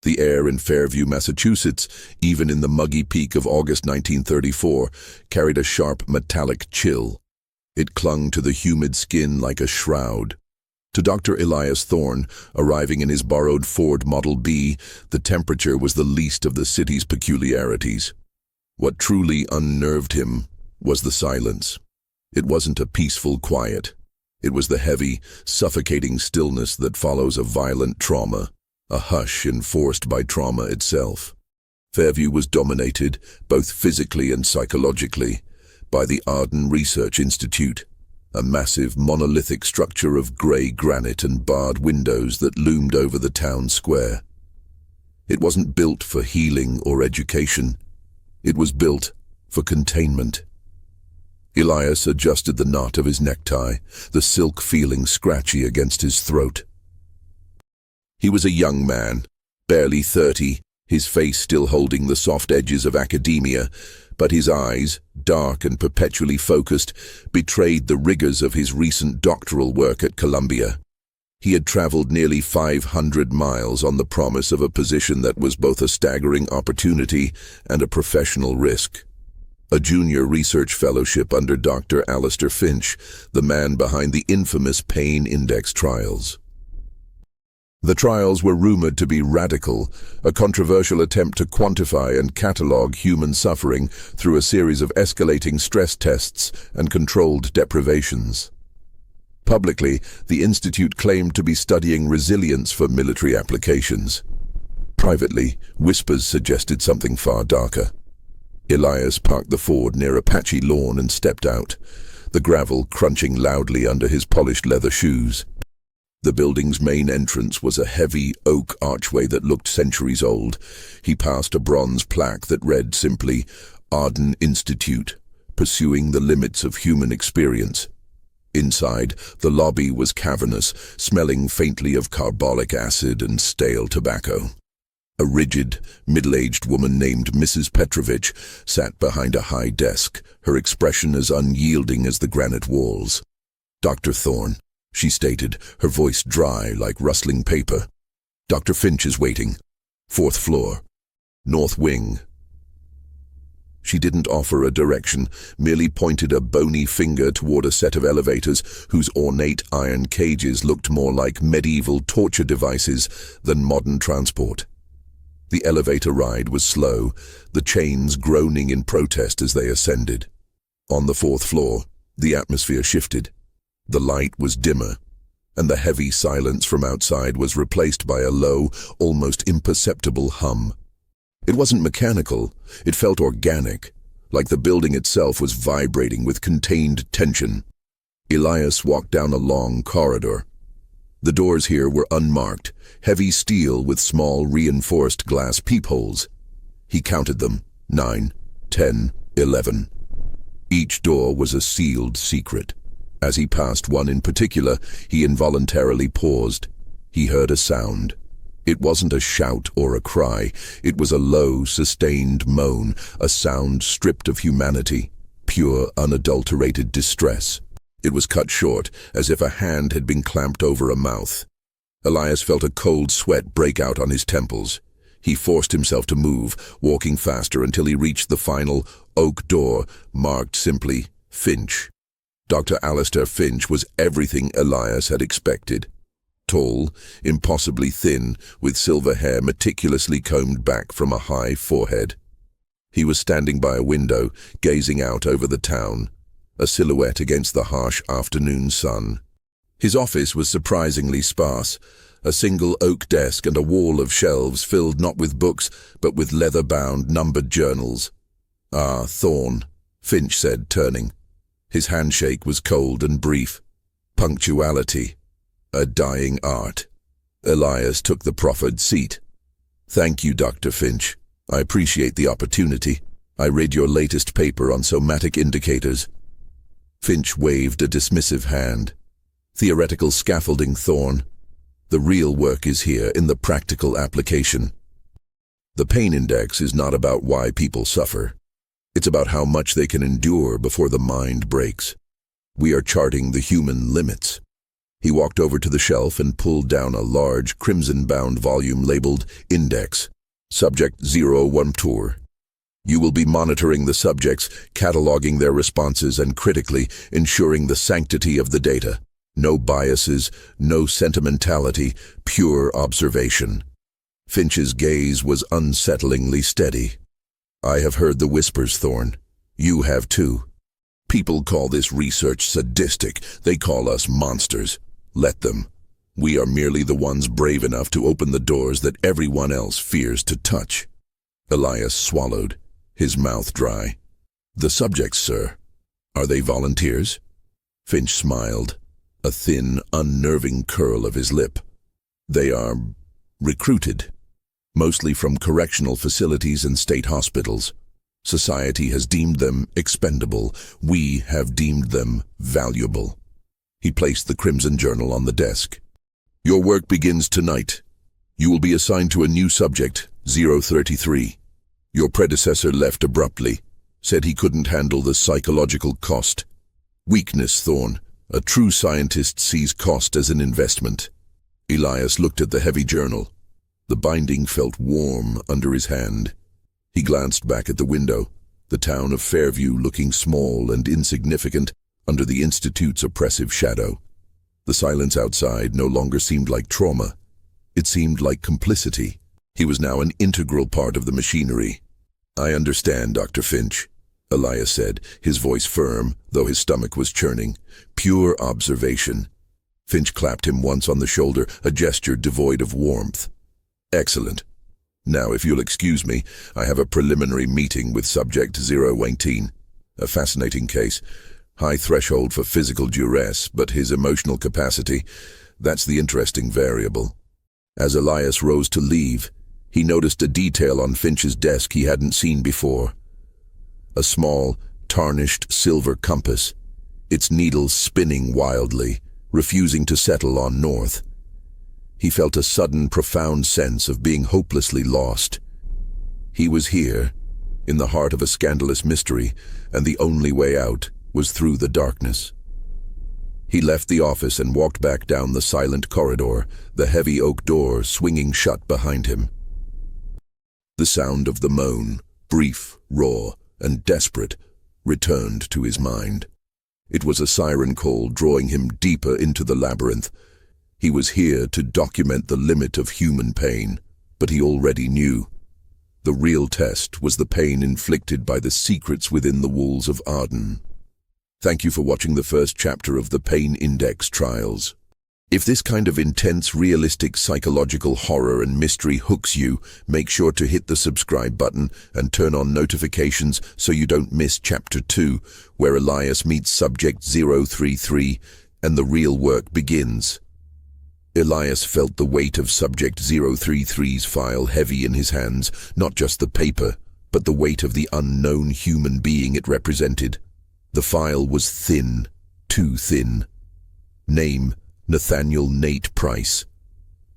The air in Fairview, Massachusetts, even in the muggy peak of August 1934, carried a sharp metallic chill. It clung to the humid skin like a shroud. To Dr. Elias Thorne, arriving in his borrowed Ford Model B, the temperature was the least of the city's peculiarities. What truly unnerved him was the silence. It wasn't a peaceful quiet. It was the heavy, suffocating stillness that follows a violent trauma, a hush enforced by trauma itself. Fairview was dominated, both physically and psychologically, by the Arden Research Institute, a massive monolithic structure of grey granite and barred windows that loomed over the town square. It wasn't built for healing or education. It was built for containment. Elias adjusted the knot of his necktie, the silk feeling scratchy against his throat. He was a young man, barely 30, his face still holding the soft edges of academia, but his eyes, dark and perpetually focused, betrayed the rigors of his recent doctoral work at Columbia. He had traveled nearly 500 miles on the promise of a position that was both a staggering opportunity and a professional risk. A junior research fellowship under Dr. Alistair Finch, the man behind the infamous pain index trials. The trials were rumored to be radical, a controversial attempt to quantify and catalogue human suffering through a series of escalating stress tests and controlled deprivations. Publicly, the institute claimed to be studying resilience for military applications. Privately, whispers suggested something far darker. Elias parked the Ford near a patchy lawn and stepped out, the gravel crunching loudly under his polished leather shoes. The building's main entrance was a heavy oak archway that looked centuries old. He passed a bronze plaque that read simply, Arden Institute, pursuing the limits of human experience. Inside, the lobby was cavernous, smelling faintly of carbolic acid and stale tobacco. A rigid, middle-aged woman named Mrs. Petrovich sat behind a high desk, her expression as unyielding as the granite walls. "Dr. Thorne," she stated, her voice dry like rustling paper. "Dr. Finch is waiting. 4th floor. North wing." She didn't offer a direction, merely pointed a bony finger toward a set of elevators whose ornate iron cages looked more like medieval torture devices than modern transport. The elevator ride was slow, the chains groaning in protest as they ascended. On the 4th floor, the atmosphere shifted. The light was dimmer, and the heavy silence from outside was replaced by a low, almost imperceptible hum. It wasn't mechanical, it felt organic, like the building itself was vibrating with contained tension. Elias walked down a long corridor. The doors here were unmarked, heavy steel with small reinforced glass peepholes. He counted them, 9, 10, 11. Each door was a sealed secret. As he passed one in particular, he involuntarily paused. He heard a sound. It wasn't a shout or a cry. It was a low, sustained moan, a sound stripped of humanity, pure, unadulterated distress. It was cut short, as if a hand had been clamped over a mouth. Elias felt a cold sweat break out on his temples. He forced himself to move, walking faster until he reached the final oak door, marked simply Finch. Dr. Alistair Finch was everything Elias had expected. Tall, impossibly thin, with silver hair meticulously combed back from a high forehead. He was standing by a window, gazing out over the town, a silhouette against the harsh afternoon sun. His office was surprisingly sparse, a single oak desk and a wall of shelves filled not with books, but with leather-bound, numbered journals. "Ah, Thorne," Finch said, turning. His handshake was cold and brief. "Punctuality, a dying art." Elias took the proffered seat. "Thank you, Dr. Finch. I appreciate the opportunity. I read your latest paper on somatic indicators." Finch waved a dismissive hand. "Theoretical scaffolding, Thorne. The real work is here in the practical application. The pain index is not about why people suffer. It's about how much they can endure before the mind breaks. We are charting the human limits." He walked over to the shelf and pulled down a large, crimson-bound volume labeled Index, Subject 01 Tour. You will be monitoring the subjects, cataloging their responses, and critically ensuring the sanctity of the data. No biases, no sentimentality, pure observation. Finch's gaze was unsettlingly steady. I have heard the whispers, Thorne. You have too. People call this research sadistic. They call us monsters. Let them. We are merely the ones brave enough to open the doors that everyone else fears to touch. Elias swallowed, his mouth dry. The subjects, sir. Are they volunteers? Finch smiled, a thin, unnerving curl of his lip. They are recruited, mostly from correctional facilities and state hospitals. Society has deemed them expendable. We have deemed them valuable. He placed the Crimson Journal on the desk. Your work begins tonight. You will be assigned to a new subject, 033. Your predecessor left abruptly, said he couldn't handle the psychological cost. Weakness, Thorne. A true scientist sees cost as an investment. Elias looked at the heavy journal. The binding felt warm under his hand. He glanced back at the window, the town of Fairview looking small and insignificant under the Institute's oppressive shadow. The silence outside no longer seemed like trauma. It seemed like complicity. He was now an integral part of the machinery. I understand, Dr. Finch, Elias said, his voice firm, though his stomach was churning. Pure observation. Finch clapped him once on the shoulder, a gesture devoid of warmth. Excellent. Now, if you'll excuse me, I have a preliminary meeting with Subject 018. A fascinating case. High threshold for physical duress, but his emotional capacity, that's the interesting variable. As Elias rose to leave, he noticed a detail on Finch's desk he hadn't seen before. A small, tarnished silver compass, its needles spinning wildly, refusing to settle on north. He felt a sudden, profound sense of being hopelessly lost. He was here, in the heart of a scandalous mystery, and the only way out was through the darkness. He left the office and walked back down the silent corridor, the heavy oak door swinging shut behind him. The sound of the moan, brief, raw, and desperate, returned to his mind. It was a siren call drawing him deeper into the labyrinth. He was here to document the limit of human pain, but he already knew. The real test was the pain inflicted by the secrets within the walls of Arden. Thank you for watching the first chapter of the Pain Index trials. If this kind of intense, realistic psychological horror and mystery hooks you, make sure to hit the subscribe button and turn on notifications so you don't miss Chapter 2, where Elias meets Subject 033 and the real work begins. Elias felt the weight of Subject 033's file heavy in his hands, not just the paper, but the weight of the unknown human being it represented. The file was thin, too thin. Name, Nathaniel Nate Price.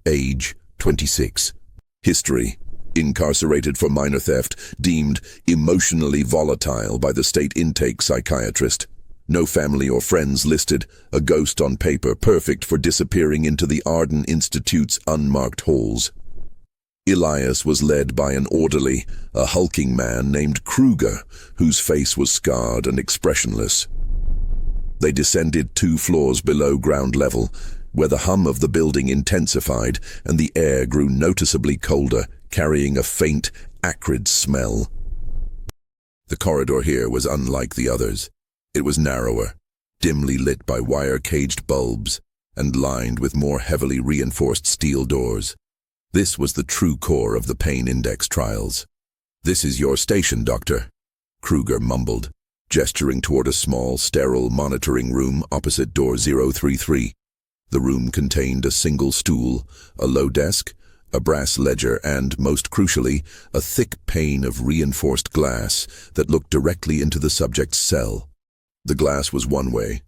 Age, 26. History, incarcerated for minor theft, deemed emotionally volatile by the state intake psychiatrist. No family or friends listed, a ghost on paper, perfect for disappearing into the Arden Institute's unmarked halls. Elias was led by an orderly, a hulking man named Kruger, whose face was scarred and expressionless. They descended 2 floors below ground level, where the hum of the building intensified and the air grew noticeably colder, carrying a faint, acrid smell. The corridor here was unlike the others. It was narrower, dimly lit by wire-caged bulbs, and lined with more heavily reinforced steel doors. This was the true core of the Pain Index trials. "This is your station, Doctor," Kruger mumbled, gesturing toward a small, sterile monitoring room opposite door 033. The room contained a single stool, a low desk, a brass ledger, and, most crucially, a thick pane of reinforced glass that looked directly into the subject's cell. The glass was one way.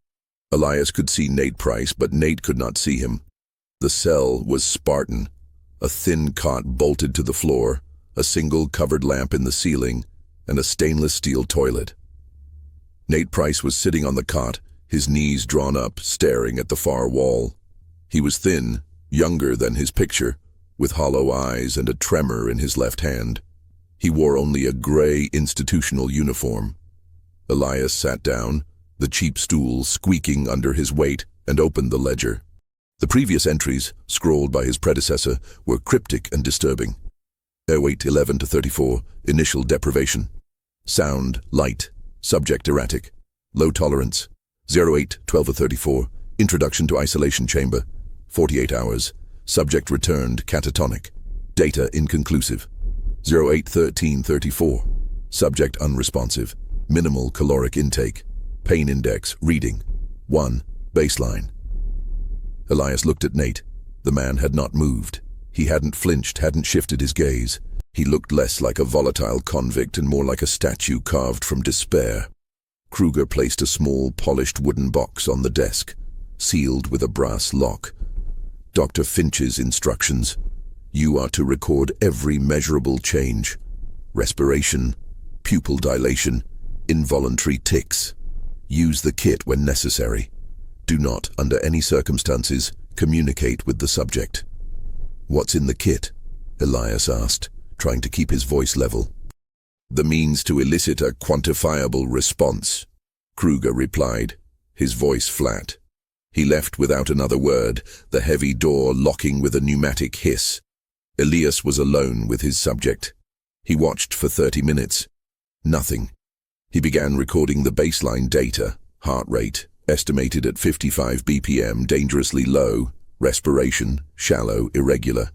Elias could see Nate Price, but Nate could not see him. The cell was Spartan. A thin cot bolted to the floor, a single covered lamp in the ceiling, and a stainless steel toilet. Nate Price was sitting on the cot, his knees drawn up, staring at the far wall. He was thin, younger than his picture, with hollow eyes and a tremor in his left hand. He wore only a gray institutional uniform. Elias sat down, the cheap stool squeaking under his weight, and opened the ledger. The previous entries, scrawled by his predecessor, were cryptic and disturbing. Airweight 11 to 34, initial deprivation. Sound, light. Subject erratic. Low tolerance. 08, 12 to 34, introduction to isolation chamber. 48 hours. Subject returned catatonic. Data inconclusive. 08, 13, 34. Subject unresponsive. Minimal caloric intake. Pain index, reading. 1, baseline. Elias looked at Nate. The man had not moved. He hadn't flinched, hadn't shifted his gaze. He looked less like a volatile convict and more like a statue carved from despair. Kruger placed a small, polished wooden box on the desk, sealed with a brass lock. Dr. Finch's instructions. You are to record every measurable change. Respiration, pupil dilation, involuntary tics. Use the kit when necessary. Do not, under any circumstances, communicate with the subject. What's in the kit? Elias asked, trying to keep his voice level. The means to elicit a quantifiable response, Kruger replied, his voice flat. He left without another word, the heavy door locking with a pneumatic hiss. Elias was alone with his subject. He watched for 30 minutes. Nothing. He began recording the baseline data, heart rate, estimated at 55 BPM, dangerously low, respiration, shallow, irregular.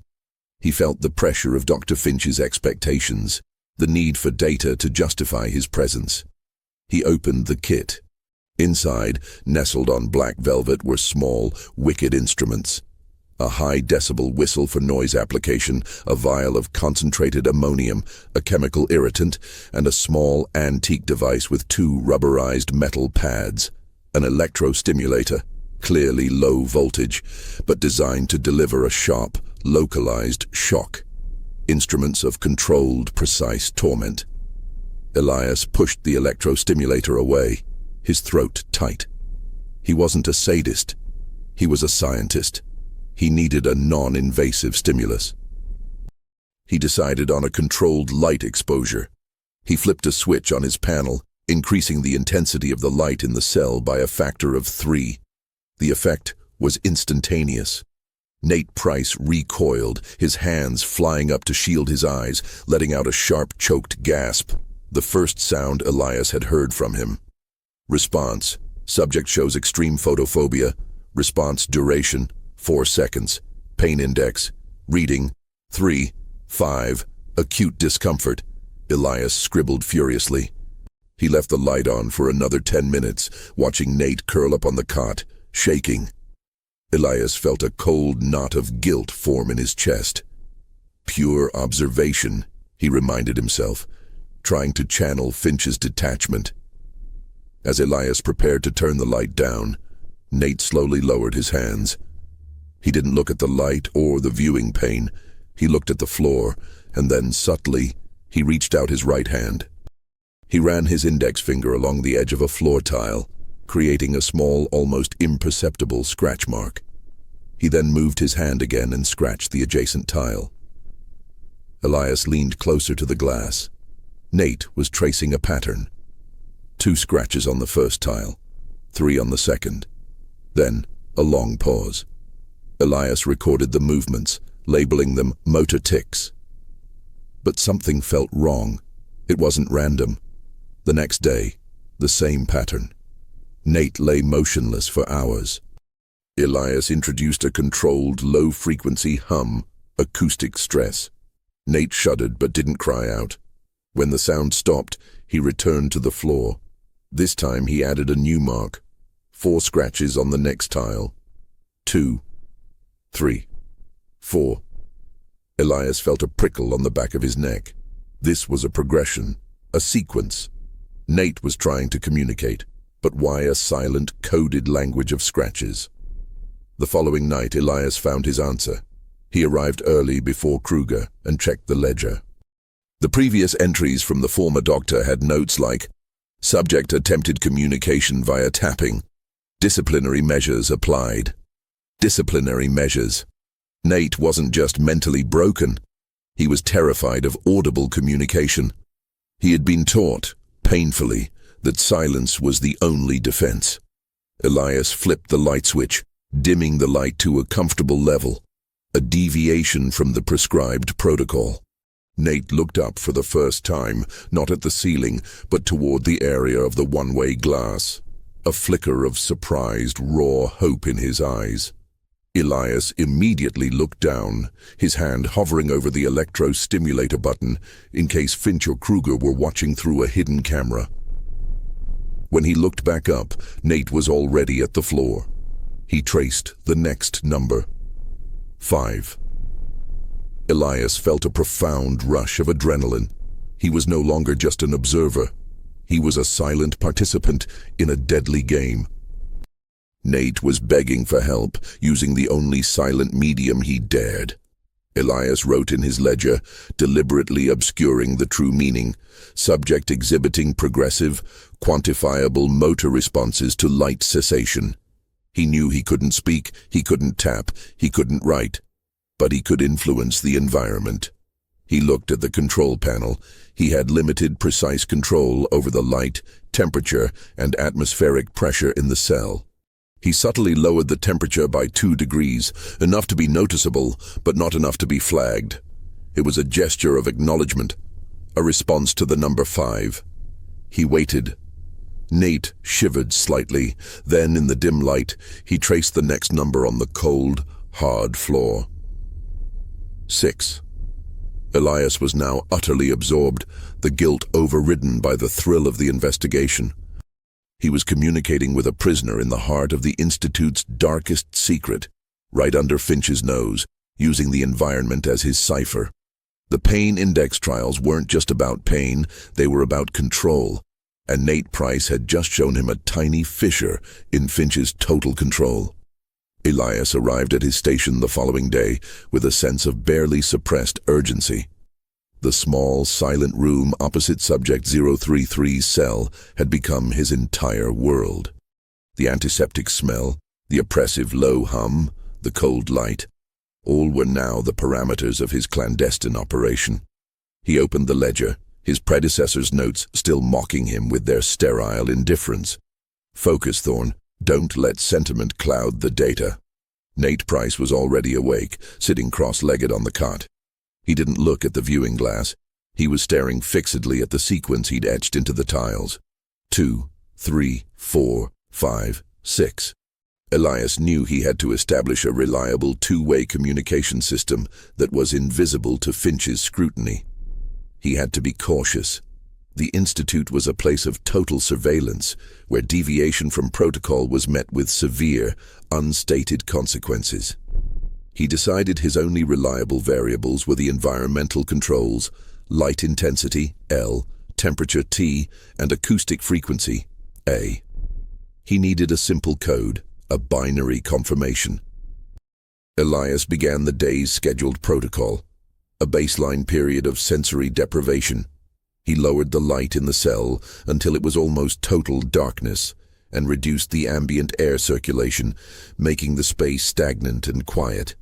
He felt the pressure of Dr. Finch's expectations, the need for data to justify his presence. He opened the kit. Inside, nestled on black velvet, were small, wicked instruments. A high-decibel whistle for noise application, a vial of concentrated ammonium, a chemical irritant, and a small, antique device with 2 rubberized metal pads. An electrostimulator, clearly low voltage, but designed to deliver a sharp, localized shock. Instruments of controlled, precise torment. Elias pushed the electrostimulator away, his throat tight. He wasn't a sadist. He was a scientist. He needed a non-invasive stimulus. He decided on a controlled light exposure. He flipped a switch on his panel, increasing the intensity of the light in the cell by a factor of 3. The effect was instantaneous. Nate Price recoiled, his hands flying up to shield his eyes, letting out a sharp, choked gasp, the first sound Elias had heard from him. Response. Subject shows extreme photophobia. Response duration, 4 seconds. Pain index. Reading, 3, 5. Acute discomfort. Elias scribbled furiously. He left the light on for another 10 minutes, watching Nate curl up on the cot, shaking. Elias felt a cold knot of guilt form in his chest. Pure observation, he reminded himself, trying to channel Finch's detachment. As Elias prepared to turn the light down, Nate slowly lowered his hands. He didn't look at the light or the viewing pane. He looked at the floor, and then, subtly, he reached out his right hand. He ran his index finger along the edge of a floor tile, creating a small, almost imperceptible scratch mark. He then moved his hand again and scratched the adjacent tile. Elias leaned closer to the glass. Nate was tracing a pattern. 2 scratches on the first tile, 3 on the second. Then, a long pause. Elias recorded the movements, labeling them motor tics. But something felt wrong. It wasn't random. The next day, the same pattern. Nate lay motionless for hours. Elias introduced a controlled, low-frequency hum, acoustic stress. Nate shuddered but didn't cry out. When the sound stopped, he returned to the floor. This time he added a new mark. 4 scratches on the next tile. 2, 3, 4. Elias felt a prickle on the back of his neck. This was a progression, a sequence. Nate was trying to communicate, but why a silent, coded language of scratches? The following night, Elias found his answer. He arrived early before Kruger and checked the ledger. The previous entries from the former doctor had notes like, subject attempted communication via tapping, disciplinary measures applied. disciplinary measures. Nate wasn't just mentally broken. He was terrified of audible communication. He had been taught, painfully, that silence was the only defense. Elias flipped the light switch, dimming the light to a comfortable level, a deviation from the prescribed protocol. Nate looked up for the first time, not at the ceiling, but toward the area of the one-way glass, a flicker of surprised, raw hope in his eyes. Elias immediately looked down, his hand hovering over the electro-stimulator button in case Finch or Kruger were watching through a hidden camera. When he looked back up, Nate was already at the floor. He traced the next number. 5. Elias felt a profound rush of adrenaline. He was no longer just an observer. He was a silent participant in a deadly game. Nate was begging for help, using the only silent medium he dared. Elias wrote in his ledger, deliberately obscuring the true meaning, subject exhibiting progressive, quantifiable motor responses to light cessation. He knew he couldn't speak, he couldn't tap, he couldn't write, but he could influence the environment. He looked at the control panel. He had limited, precise control over the light, temperature, and atmospheric pressure in the cell. He subtly lowered the temperature by 2 degrees, enough to be noticeable, but not enough to be flagged. It was a gesture of acknowledgement, a response to the number 5. He waited. Nate shivered slightly. Then, in the dim light, he traced the next number on the cold, hard floor. 6. Elias was now utterly absorbed, the guilt overridden by the thrill of the investigation. He was communicating with a prisoner in the heart of the Institute's darkest secret, right under Finch's nose, using the environment as his cipher. The pain index trials weren't just about pain, they were about control, and Nate Price had just shown him a tiny fissure in Finch's total control. Elias arrived at his station the following day with a sense of barely suppressed urgency. The small, silent room opposite Subject 033's cell had become his entire world. The antiseptic smell, the oppressive low hum, the cold light, all were now the parameters of his clandestine operation. He opened the ledger, his predecessor's notes still mocking him with their sterile indifference. Focus, Thorne. Don't let sentiment cloud the data. Nate Price was already awake, sitting cross-legged on the cot. He didn't look at the viewing glass. He was staring fixedly at the sequence he'd etched into the tiles. 2, 3, 4, 5, 6. Elias knew he had to establish a reliable two-way communication system that was invisible to Finch's scrutiny. He had to be cautious. The Institute was a place of total surveillance, where deviation from protocol was met with severe, unstated consequences. He decided his only reliable variables were the environmental controls, light intensity, L, temperature, T, and acoustic frequency, A. He needed a simple code, a binary confirmation. Elias began the day's scheduled protocol, a baseline period of sensory deprivation. He lowered the light in the cell until it was almost total darkness and reduced the ambient air circulation, making the space stagnant and quiet.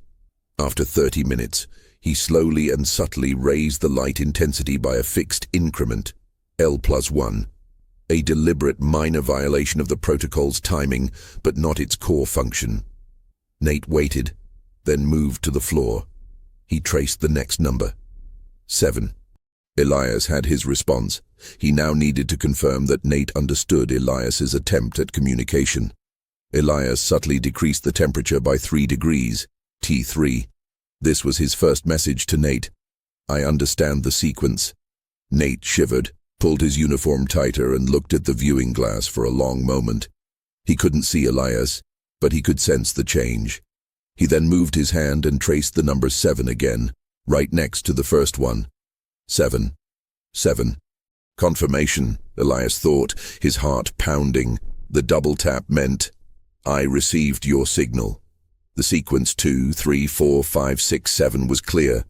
After 30 minutes, he slowly and subtly raised the light intensity by a fixed increment, L+1, a deliberate minor violation of the protocol's timing, but not its core function. Nate waited, then moved to the floor. He traced the next number. 7. Elias had his response. He now needed to confirm that Nate understood Elias's attempt at communication. Elias subtly decreased the temperature by 3 degrees, T3. This was his first message to Nate. I understand the sequence. Nate shivered, pulled his uniform tighter, and looked at the viewing glass for a long moment. He couldn't see Elias, but he could sense the change. He then moved his hand and traced the number 7 again, right next to the first one. 7. 7. Confirmation, Elias thought, his heart pounding. The double tap meant, I received your signal. The sequence 2, 3, 4, 5, 6, 7 was clear.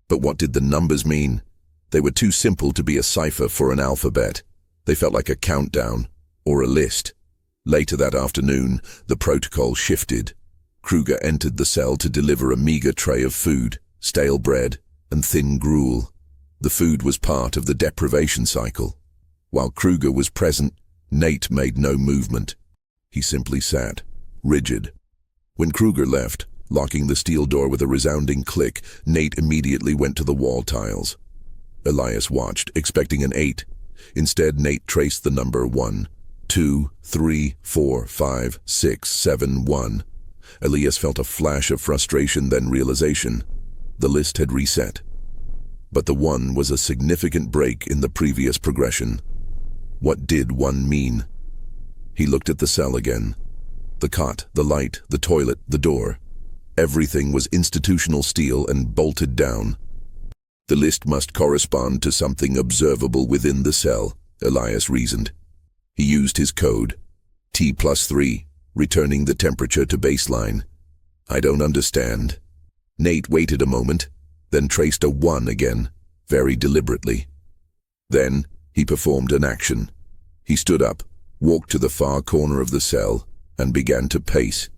But what did the numbers mean? They were too simple to be a cipher for an alphabet. They felt like a countdown, or a list. Later that afternoon, the protocol shifted. Kruger entered the cell to deliver a meager tray of food, stale bread, and thin gruel. The food was part of the deprivation cycle. While Kruger was present, Nate made no movement. He simply sat, rigid. When Kruger left, locking the steel door with a resounding click, Nate immediately went to the wall tiles. Elias watched, expecting an 8. Instead, Nate traced the number 1, 2, 3, 4, 5, 6, 7, 1. Elias felt a flash of frustration, then realization. The list had reset. But the 1 was a significant break in the previous progression. What did 1 mean? He looked at the cell again. The cot, the light, the toilet, the door. Everything was institutional steel and bolted down. The list must correspond to something observable within the cell, Elias reasoned. He used his code, T+3, returning the temperature to baseline. I don't understand. Nate waited a moment, then traced a 1 again, very deliberately. Then he performed an action. He stood up, walked to the far corner of the cell, and began to pace.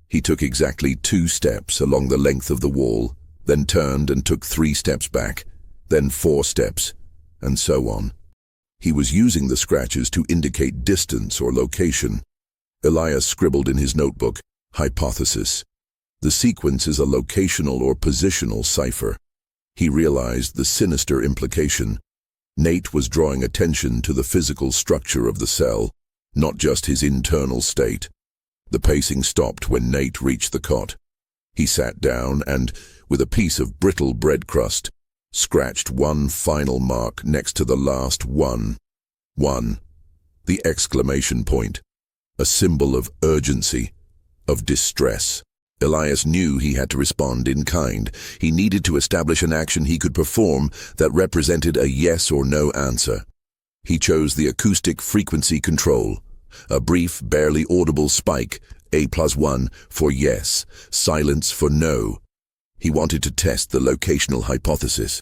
He took exactly 2 steps along the length of the wall, then turned and took 3 steps back, then 4 steps, and so on. He was using the scratches to indicate distance or location. Elias scribbled in his notebook, hypothesis. The sequence is a locational or positional cipher. He realized the sinister implication. Nate was drawing attention to the physical structure of the cell, not just his internal state. The pacing stopped when Nate reached the cot. He sat down and, with a piece of brittle bread crust, scratched 1 final mark next to the last 1. 1. The exclamation point. A symbol of urgency, of distress. Elias knew he had to respond in kind. He needed to establish an action he could perform that represented a yes or no answer. He chose the acoustic frequency control. A brief, barely audible spike, A+1 for yes, silence for no. He wanted to test the locational hypothesis.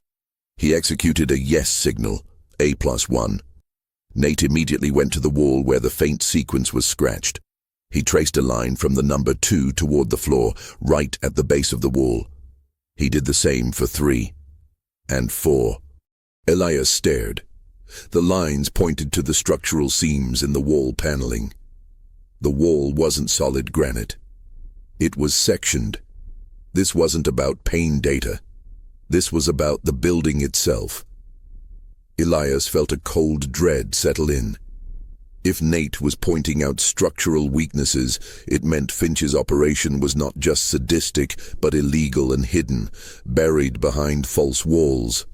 He executed a yes signal, A+1. Nate immediately went to the wall where the faint sequence was scratched. He traced a line from the number 2 toward the floor, right at the base of the wall. He did the same for 3 and 4. Elias stared. The lines pointed to the structural seams in the wall paneling. The wall wasn't solid granite. It was sectioned. This wasn't about pane data. This was about the building itself. Elias felt a cold dread settle in. If Nate was pointing out structural weaknesses, it meant Finch's operation was not just sadistic, but illegal and hidden, buried behind false walls.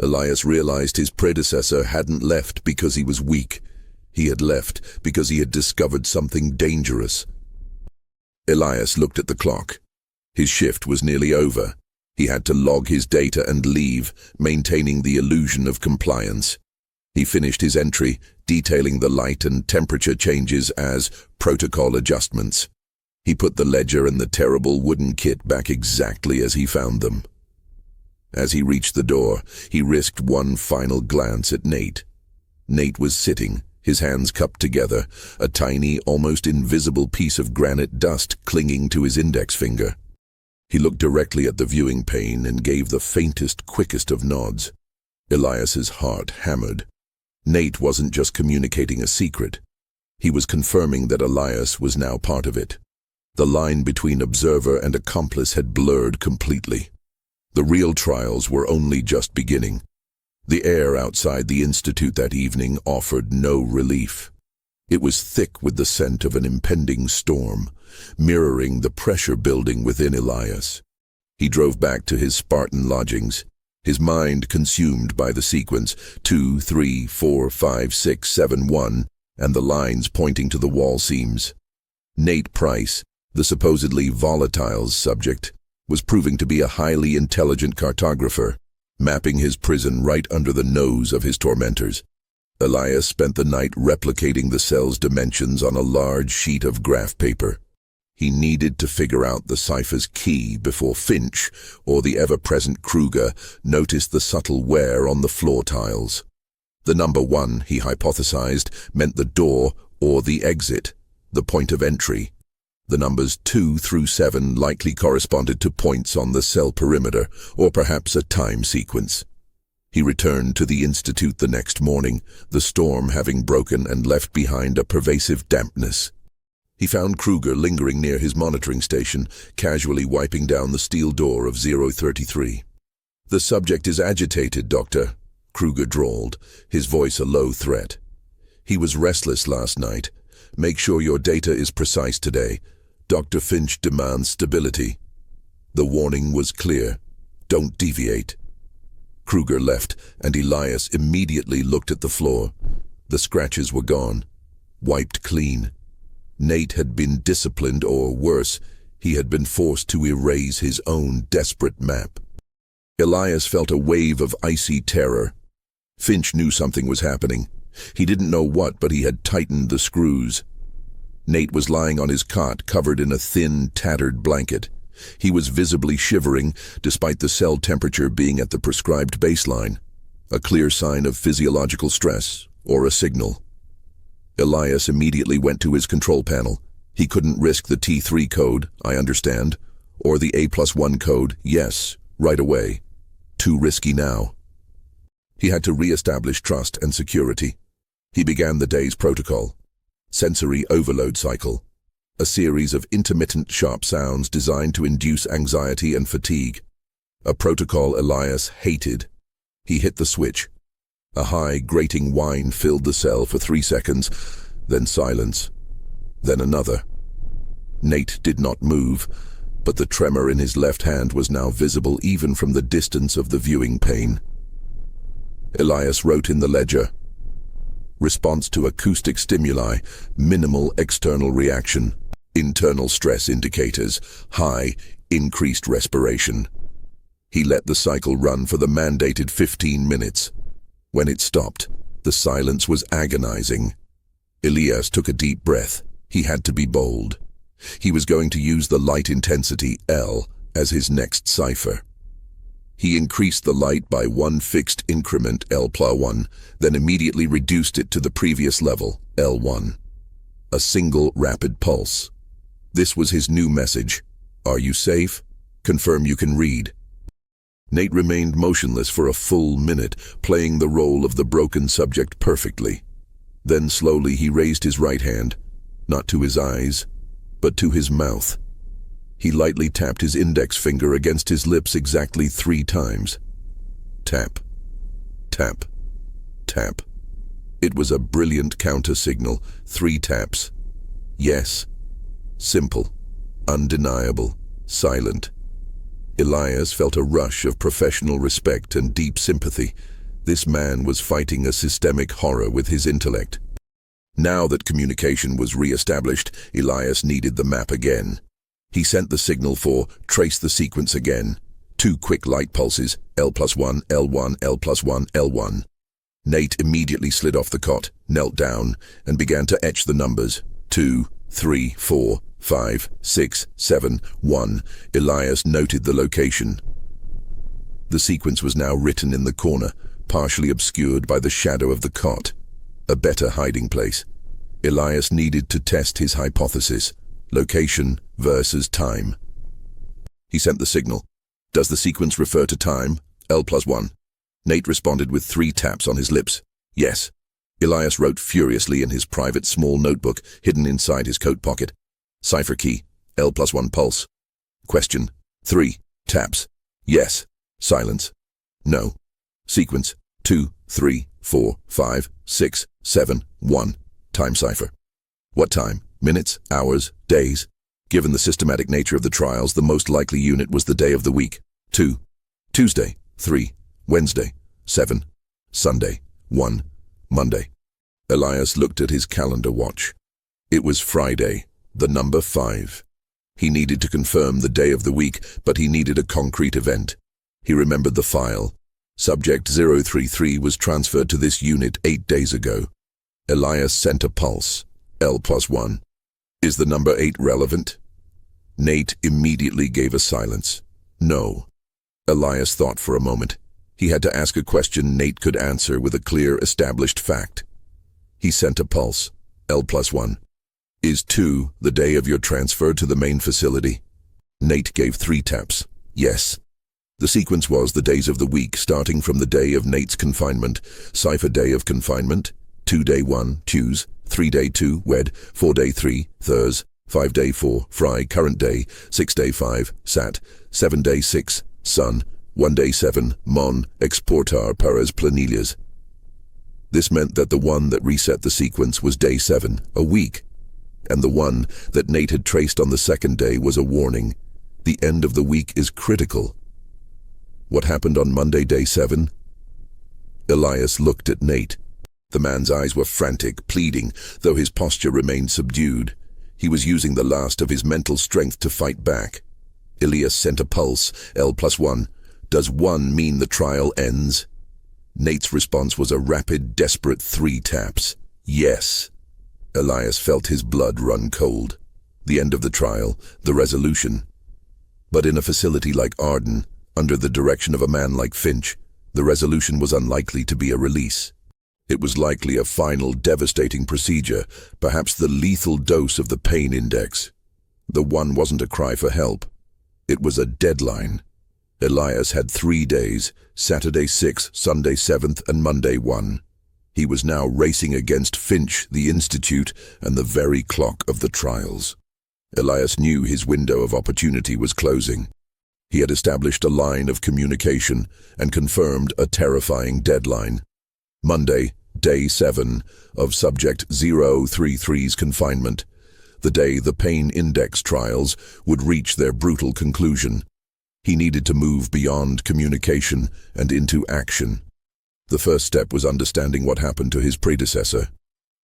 Elias realized his predecessor hadn't left because he was weak. He had left because he had discovered something dangerous. Elias looked at the clock. His shift was nearly over. He had to log his data and leave, maintaining the illusion of compliance. He finished his entry, detailing the light and temperature changes as protocol adjustments. He put the ledger and the terrible wooden kit back exactly as he found them. As he reached the door, he risked one final glance at Nate. Nate was sitting, his hands cupped together, a tiny, almost invisible piece of granite dust clinging to his index finger. He looked directly at the viewing pane and gave the faintest, quickest of nods. Elias's heart hammered. Nate wasn't just communicating a secret. He was confirming that Elias was now part of it. The line between observer and accomplice had blurred completely. The real trials were only just beginning. The air outside the Institute that evening offered no relief. It was thick with the scent of an impending storm, mirroring the pressure building within Elias. He drove back to his Spartan lodgings, his mind consumed by the sequence 2, 3, 4, 5, 6, 7, 1, and the lines pointing to the wall seams. Nate Price, the supposedly volatile subject, was proving to be a highly intelligent cartographer, mapping his prison right under the nose of his tormentors. Elias spent the night replicating the cell's dimensions on a large sheet of graph paper. He needed to figure out the cipher's key before Finch, or the ever-present Kruger, noticed the subtle wear on the floor tiles. The number 1, he hypothesized, meant the door or the exit, the point of entry. The numbers 2 through 7 likely corresponded to points on the cell perimeter, or perhaps a time sequence. He returned to the institute the next morning, the storm having broken and left behind a pervasive dampness. He found Kruger lingering near his monitoring station, casually wiping down the steel door of 033. "The subject is agitated, Doctor," Kruger drawled, his voice a low threat. "He was restless last night. Make sure your data is precise today. Dr. Finch demands stability." The warning was clear. Don't deviate. Kruger left, and Elias immediately looked at the floor. The scratches were gone, wiped clean. Nate had been disciplined, or worse, he had been forced to erase his own desperate map. Elias felt a wave of icy terror. Finch knew something was happening. He didn't know what, but he had tightened the screws. Nate was lying on his cot, covered in a thin, tattered blanket. He was visibly shivering, despite the cell temperature being at the prescribed baseline. A clear sign of physiological stress, or a signal. Elias immediately went to his control panel. He couldn't risk the T3 code, I understand, or the A+1 code, yes, right away. Too risky now. He had to re-establish trust and security. He began the day's protocol. Sensory overload cycle. A series of intermittent sharp sounds designed to induce anxiety and fatigue. A protocol Elias hated. He hit the switch. A high, grating whine filled the cell for 3 seconds, then silence, then another. Nate did not move, but the tremor in his left hand was now visible even from the distance of the viewing pane. Elias wrote in the ledger, "Response to acoustic stimuli, minimal external reaction. Internal stress indicators, high, increased respiration." He let the cycle run for the mandated 15 minutes. When it stopped, the silence was agonizing. Elias took a deep breath. He had to be bold. He was going to use the light intensity, L, as his next cipher. He increased the light by one fixed increment, L+1, then immediately reduced it to the previous level, L1. A single rapid pulse. This was his new message. Are you safe? Confirm you can read. Nate remained motionless for a full minute, playing the role of the broken subject perfectly. Then slowly he raised his right hand, not to his eyes, but to his mouth. He lightly tapped his index finger against his lips exactly 3 times. Tap, tap, tap. It was a brilliant counter-signal, 3 taps. Yes. Simple, undeniable, silent. Elias felt a rush of professional respect and deep sympathy. This man was fighting a systemic horror with his intellect. Now that communication was re-established, Elias needed the map again. He sent the signal for trace the sequence again. 2 quick light pulses, L+1, L1, L+1, L1. Nate immediately slid off the cot, knelt down, and began to etch the numbers. 2, 3, 4, 5, 6, 7, 1. Elias noted the location. The sequence was now written in the corner, partially obscured by the shadow of the cot. A better hiding place. Elias needed to test his hypothesis. Location versus time. He sent the signal. Does the sequence refer to time? L+1. Nate responded with 3 taps on his lips. Yes. Elias wrote furiously in his private small notebook hidden inside his coat pocket. Cipher key, L+1 pulse. Question, 3 taps. Yes. Silence. No. Sequence, 2, 3, 4, 5, 6, 7, 1. Time cipher. What time? Minutes, hours, days? Given the systematic nature of the trials, the most likely unit was the day of the week. 2. Tuesday. 3. Wednesday. 7. Sunday. 1. Monday. Elias looked at his calendar watch. It was Friday, the number 5. He needed to confirm the day of the week, but he needed a concrete event. He remembered the file. Subject 033 was transferred to this unit 8 days ago. Elias sent a pulse. L+1. Is the number 8 relevant? Nate immediately gave a silence. No. Elias thought for a moment. He had to ask a question Nate could answer with a clear, established fact. He sent a pulse. L+1. Is 2 the day of your transfer to the main facility? Nate gave 3 taps. Yes. The sequence was the days of the week, starting from the day of Nate's confinement. Cipher day of confinement, 2-day 1, Tues, 3-day 2, Wed, 4-day 3, Thurs, 5-day 4, Fry, current day, 6-day 5, Sat, 7-day 6, Sun, 1-day 7, Mon, Exportar Paras Planillas. This meant that the one that reset the sequence was day 7, a week, and the one that Nate had traced on the second day was a warning. The end of the week is critical. What happened on Monday, day 7? Elias looked at Nate. The man's eyes were frantic, pleading, though his posture remained subdued. He was using the last of his mental strength to fight back. Elias sent a pulse, L+1. Does 1 mean the trial ends? Nate's response was a rapid, desperate 3 taps. Yes. Elias felt his blood run cold. The end of the trial, the resolution. But in a facility like Arden, under the direction of a man like Finch, the resolution was unlikely to be a release. It was likely a final, devastating procedure, perhaps the lethal dose of the pain index. The one wasn't a cry for help. It was a deadline. Elias had 3 days, Saturday 6, Sunday 7th, and Monday 1. He was now racing against Finch, the Institute, and the very clock of the trials. Elias knew his window of opportunity was closing. He had established a line of communication and confirmed a terrifying deadline. Monday, day 7 of Subject 033's confinement, the day the pain index trials would reach their brutal conclusion. He needed to move beyond communication and into action. The first step was understanding what happened to his predecessor.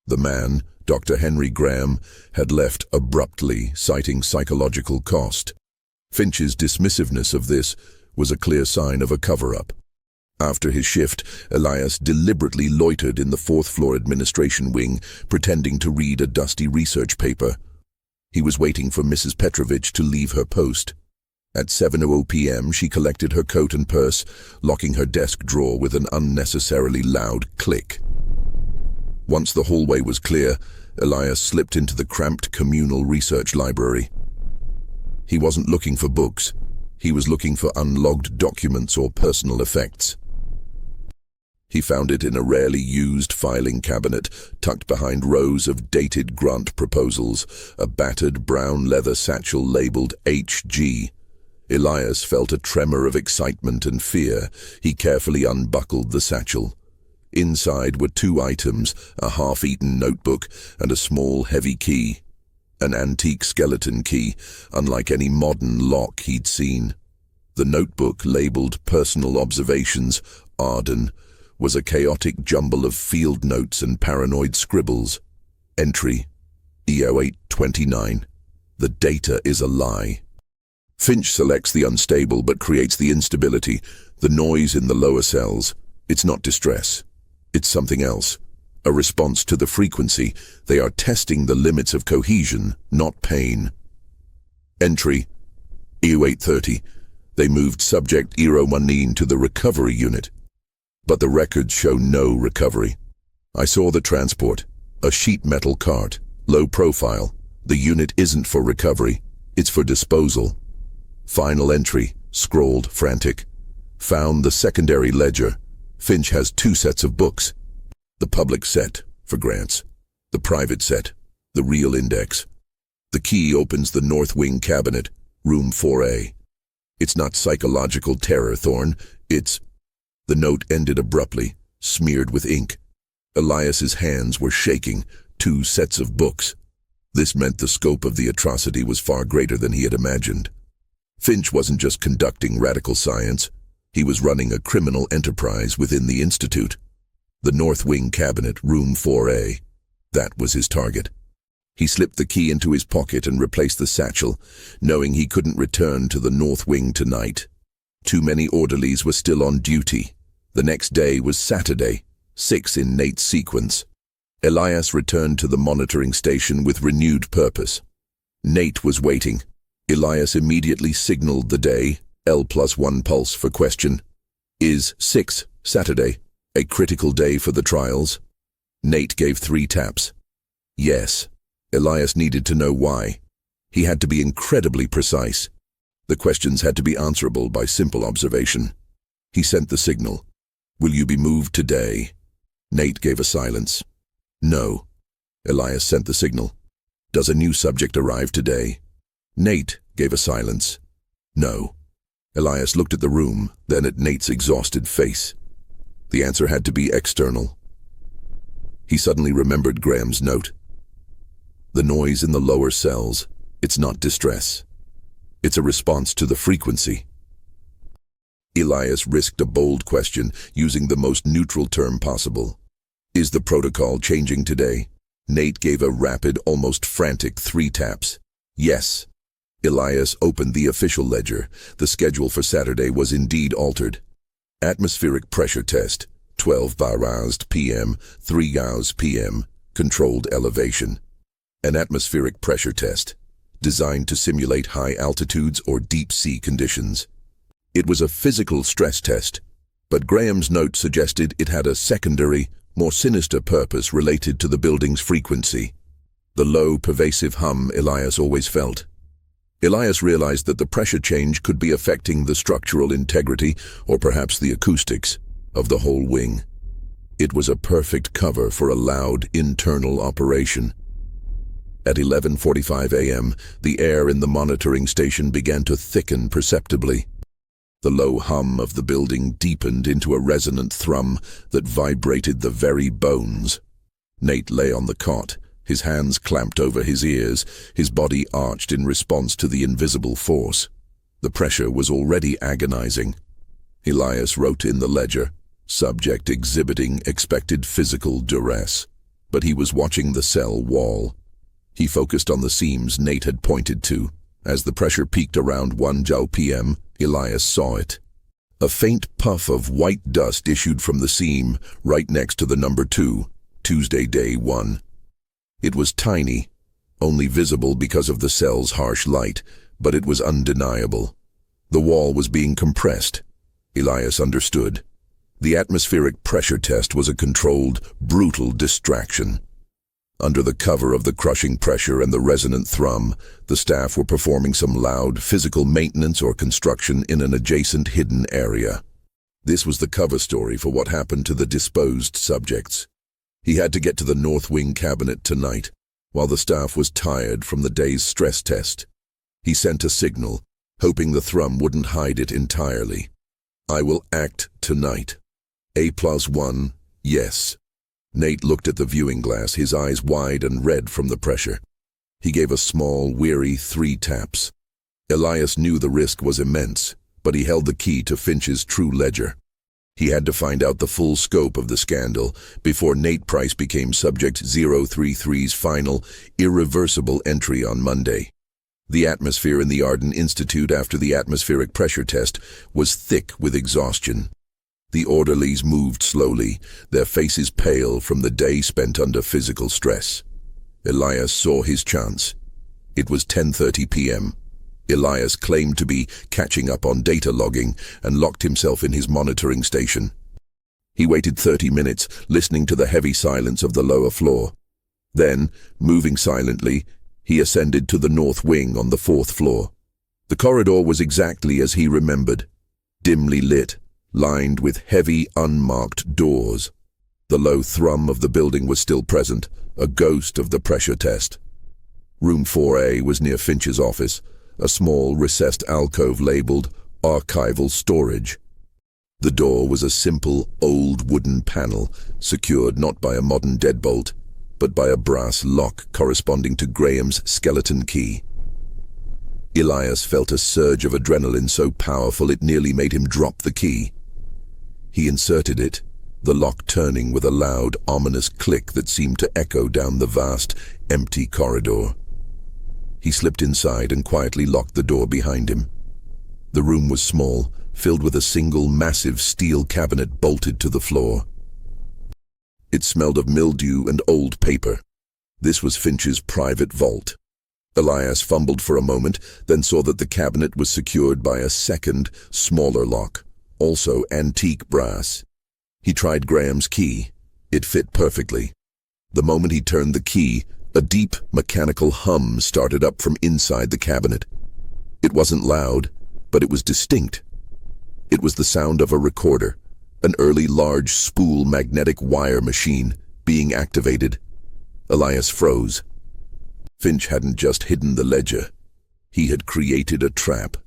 The man, Dr. Henry Graham, had left abruptly, citing psychological cost. Finch's dismissiveness of this was a clear sign of a cover-up. After his shift, Elias deliberately loitered in the 4th-floor administration wing, pretending to read a dusty research paper. He was waiting for Mrs. Petrovich to leave her post. At 7:00 p.m., she collected her coat and purse, locking her desk drawer with an unnecessarily loud click. Once the hallway was clear, Elias slipped into the cramped communal research library. He wasn't looking for books. He was looking for unlogged documents or personal effects. He found it in a rarely used filing cabinet, tucked behind rows of dated grant proposals, a battered brown leather satchel labeled HG. Elias felt a tremor of excitement and fear. He carefully unbuckled the satchel. Inside were 2 items, a half-eaten notebook and a small, heavy key. An antique skeleton key, unlike any modern lock he'd seen. The notebook, labeled Personal Observations, Arden, was a chaotic jumble of field notes and paranoid scribbles. Entry, E0829. The data is a lie. Finch selects the unstable but creates the instability, the noise in the lower cells. It's not distress. It's something else. A response to the frequency. They are testing the limits of cohesion, not pain. Entry, EU830. They moved subject 019 to the recovery unit. But the records show no recovery. I saw the transport, a sheet metal cart, low profile. The unit isn't for recovery, it's for disposal. Final entry, scrolled, frantic. Found the secondary ledger. Finch has 2 sets of books. The public set, for grants. The private set, the real index. The key opens the North Wing cabinet, room 4A. It's not psychological terror, Thorne. It's... The note ended abruptly, smeared with ink. Elias's hands were shaking, 2 sets of books. This meant the scope of the atrocity was far greater than he had imagined. Finch wasn't just conducting radical science. He was running a criminal enterprise within the Institute. The North Wing cabinet, room 4A. That was his target. He slipped the key into his pocket and replaced the satchel, knowing he couldn't return to the North Wing tonight. Too many orderlies were still on duty. The next day was Saturday, 6 in Nate's sequence. Elias returned to the monitoring station with renewed purpose. Nate was waiting. Elias immediately signaled the day, L+1 pulse for question. Is 6, Saturday, a critical day for the trials? Nate gave 3 taps. Yes. Elias needed to know why. He had to be incredibly precise. The questions had to be answerable by simple observation. He sent the signal. "Will you be moved today?" Nate gave a silence. "No." Elias sent the signal. "Does a new subject arrive today?" Nate gave a silence. "No." Elias looked at the room, then at Nate's exhausted face. The answer had to be external. He suddenly remembered Graham's note. "The noise in the lower cells, it's not distress. It's a response to the frequency." Elias risked a bold question, using the most neutral term possible. "Is the protocol changing today?" Nate gave a rapid, almost frantic 3 taps. "Yes." Elias opened the official ledger. The schedule for Saturday was indeed altered. Atmospheric pressure test, 12 bars p.m., 3 hours p.m., controlled elevation. An atmospheric pressure test, designed to simulate high altitudes or deep-sea conditions. It was a physical stress test, but Graham's note suggested it had a secondary, more sinister purpose related to the building's frequency. The low, pervasive hum Elias always felt. Elias realized that the pressure change could be affecting the structural integrity, or perhaps the acoustics, of the whole wing. It was a perfect cover for a loud, internal operation. At 11:45 a.m., the air in the monitoring station began to thicken perceptibly. The low hum of the building deepened into a resonant thrum that vibrated the very bones. Nate lay on the cot, his hands clamped over his ears, his body arched in response to the invisible force. The pressure was already agonizing. Elias wrote in the ledger, "Subject exhibiting expected physical duress." But he was watching the cell wall. He focused on the seams Nate had pointed to. As the pressure peaked around 1 joule p.m., Elias saw it. A faint puff of white dust issued from the seam right next to the number 2, Tuesday day 1. It was tiny, only visible because of the cell's harsh light, but it was undeniable. The wall was being compressed. Elias understood. The atmospheric pressure test was a controlled, brutal distraction. Under the cover of the crushing pressure and the resonant thrum, the staff were performing some loud physical maintenance or construction in an adjacent hidden area. This was the cover story for what happened to the disposed subjects. He had to get to the North Wing cabinet tonight, while the staff was tired from the day's stress test. He sent a signal, hoping the thrum wouldn't hide it entirely. "I will act tonight. A+1, yes." Nate looked at the viewing glass, his eyes wide and red from the pressure. He gave a small, weary 3 taps. Elias knew the risk was immense, but he held the key to Finch's true ledger. He had to find out the full scope of the scandal before Nate Price became Subject 033's final, irreversible entry on Monday. The atmosphere in the Arden Institute after the atmospheric pressure test was thick with exhaustion. The orderlies moved slowly, their faces pale from the day spent under physical stress. Elias saw his chance. It was 10:30 p.m. Elias claimed to be catching up on data logging and locked himself in his monitoring station. He waited 30 minutes, listening to the heavy silence of the lower floor. Then, moving silently, he ascended to the north wing on the 4th floor. The corridor was exactly as he remembered, dimly lit, lined with heavy, unmarked doors. The low thrum of the building was still present, a ghost of the pressure test. Room 4A was near Finch's office, a small, recessed alcove labeled Archival Storage. The door was a simple, old wooden panel, secured not by a modern deadbolt, but by a brass lock corresponding to Graham's skeleton key. Elias felt a surge of adrenaline so powerful it nearly made him drop the key. He inserted it, the lock turning with a loud, ominous click that seemed to echo down the vast, empty corridor. He slipped inside and quietly locked the door behind him. The room was small, filled with a single massive steel cabinet bolted to the floor. It smelled of mildew and old paper. This was Finch's private vault. Elias fumbled for a moment, then saw that the cabinet was secured by a second, smaller lock, also antique brass. He tried Graham's key. It fit perfectly. The moment he turned the key, A deep, mechanical hum started up from inside the cabinet. It wasn't loud, but it was distinct. It was the sound of a recorder, an early large spool magnetic wire machine being activated. Elias froze. Finch hadn't just hidden the ledger. He had created a trap.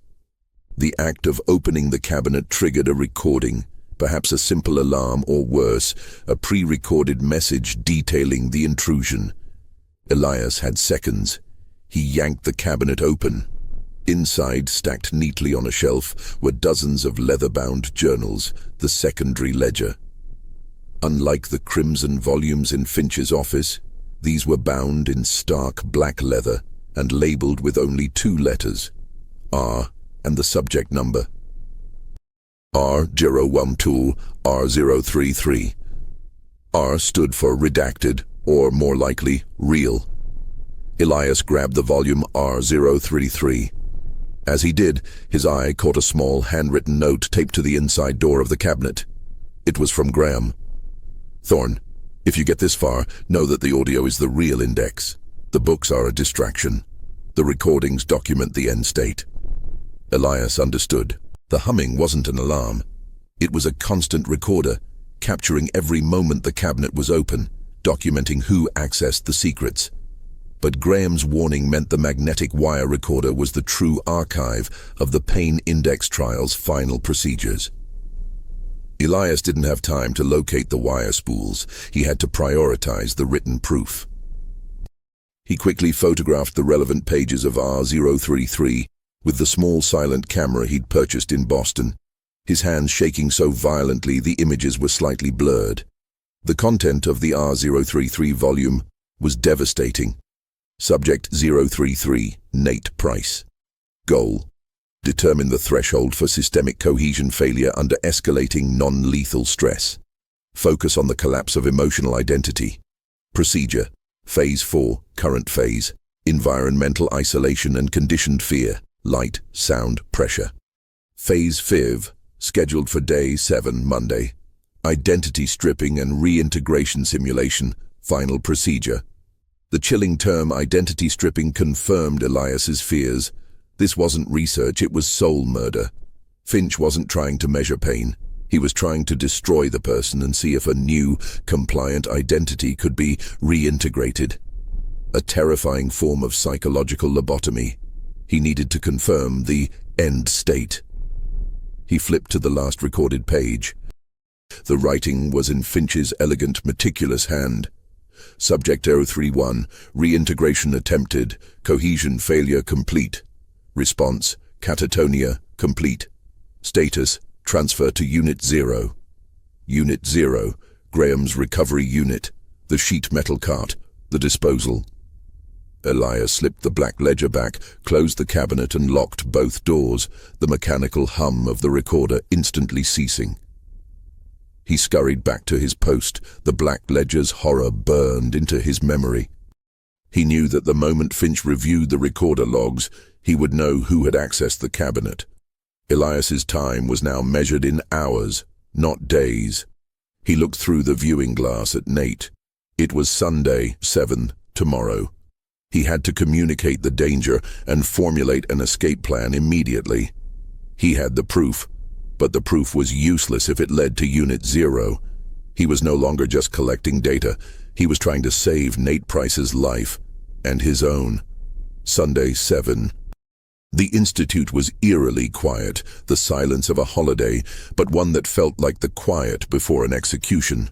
The act of opening the cabinet triggered a recording, perhaps a simple alarm or worse, a pre-recorded message detailing the intrusion. Elias had seconds. He yanked the cabinet open. Inside, stacked neatly on a shelf, were dozens of leather-bound journals, the secondary ledger. Unlike the crimson volumes in Finch's office, these were bound in stark black leather and labeled with only 2 letters, R and the subject number. R012, R033. R stood for redacted, or more likely, real. Elias grabbed the volume R033. As he did, his eye caught a small handwritten note taped to the inside door of the cabinet. It was from Graham. Thorne, if you get this far, know that the audio is the real index. The books are a distraction. The recordings document the end state. Elias understood. The humming wasn't an alarm. It was a constant recorder, capturing every moment the cabinet was open, documenting who accessed the secrets. But Graham's warning meant the magnetic wire recorder was the true archive of the Pain Index trial's final procedures. Elias didn't have time to locate the wire spools. He had to prioritize the written proof. He quickly photographed the relevant pages of R033 with the small silent camera he'd purchased in Boston, his hands shaking so violently the images were slightly blurred. The content of the R033 volume was devastating. Subject 033, Nate Price. Goal: determine the threshold for systemic cohesion failure under escalating non-lethal stress. Focus on the collapse of emotional identity. Procedure: Phase 4, current phase. Environmental isolation and conditioned fear. Light, sound, pressure. Phase 5, scheduled for day 7, Monday. Identity stripping and reintegration simulation. Final procedure. The chilling term identity stripping confirmed Elias's fears. This wasn't research, it was soul murder. Finch wasn't trying to measure pain. He was trying to destroy the person and see if a new, compliant identity could be reintegrated. A terrifying form of psychological lobotomy. He needed to confirm the end state. He flipped to the last recorded page. The writing was in Finch's elegant, meticulous hand. Subject 031, reintegration attempted, cohesion failure complete. Response, catatonia complete. Status, transfer to Unit 0. Unit 0, Graham's recovery unit, the sheet metal cart, the disposal. Elias slipped the black ledger back, closed the cabinet and locked both doors, the mechanical hum of the recorder instantly ceasing. He scurried back to his post, the black ledger's horror burned into his memory. He knew that the moment Finch reviewed the recorder logs, he would know who had accessed the cabinet. Elias's time was now measured in hours, not days. He looked through the viewing glass at Nate. It was Sunday, 7, tomorrow. He had to communicate the danger and formulate an escape plan immediately. He had the proof, but the proof was useless if it led to Unit 0. He was no longer just collecting data. He was trying to save Nate Price's life, and his own. Sunday, 7. The Institute was eerily quiet, the silence of a holiday, but one that felt like the quiet before an execution.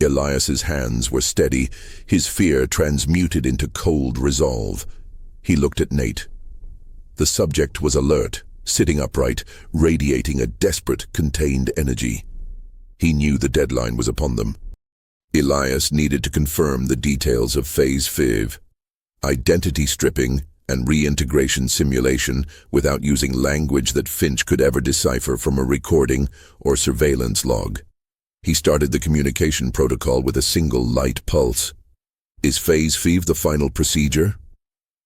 Elias's hands were steady, his fear transmuted into cold resolve. He looked at Nate. The subject was alert, sitting upright, radiating a desperate, contained energy. He knew the deadline was upon them. Elias needed to confirm the details of Phase 5, identity stripping and reintegration simulation without using language that Finch could ever decipher from a recording or surveillance log. He started the communication protocol with a single light pulse. Is Phase 5 the final procedure?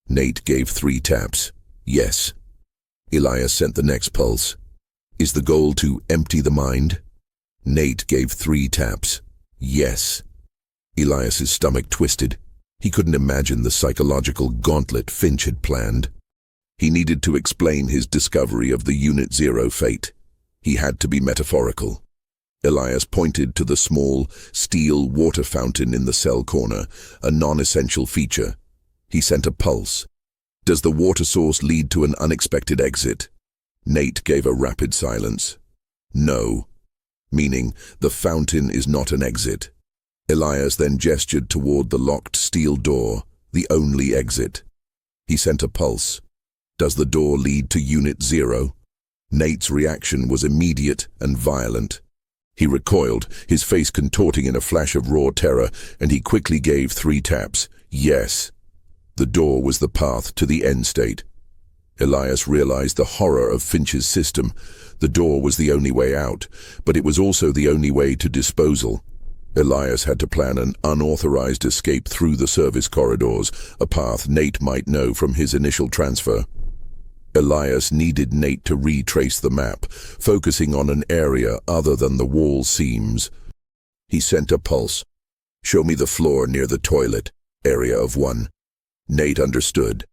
Nate gave 3 taps. Yes. Elias sent the next pulse. Is the goal to empty the mind? Nate gave 3 taps. Yes. Elias's stomach twisted. He couldn't imagine the psychological gauntlet Finch had planned. He needed to explain his discovery of the Unit Zero fate. He had to be metaphorical. Elias pointed to the small, steel water fountain in the cell corner, a non-essential feature. He sent a pulse. Does the water source lead to an unexpected exit? Nate gave a rapid silence. No, meaning the fountain is not an exit. Elias then gestured toward the locked steel door, the only exit. He sent a pulse. Does the door lead to Unit Zero? Nate's reaction was immediate and violent. He recoiled, his face contorting in a flash of raw terror, and he quickly gave 3 taps. Yes. The door was the path to the end state. Elias realized the horror of Finch's system. The door was the only way out, but it was also the only way to disposal. Elias had to plan an unauthorized escape through the service corridors, a path Nate might know from his initial transfer. Elias needed Nate to retrace the map, focusing on an area other than the wall seams. He sent a pulse. Show me the floor near the toilet, area of 1. Nate understood.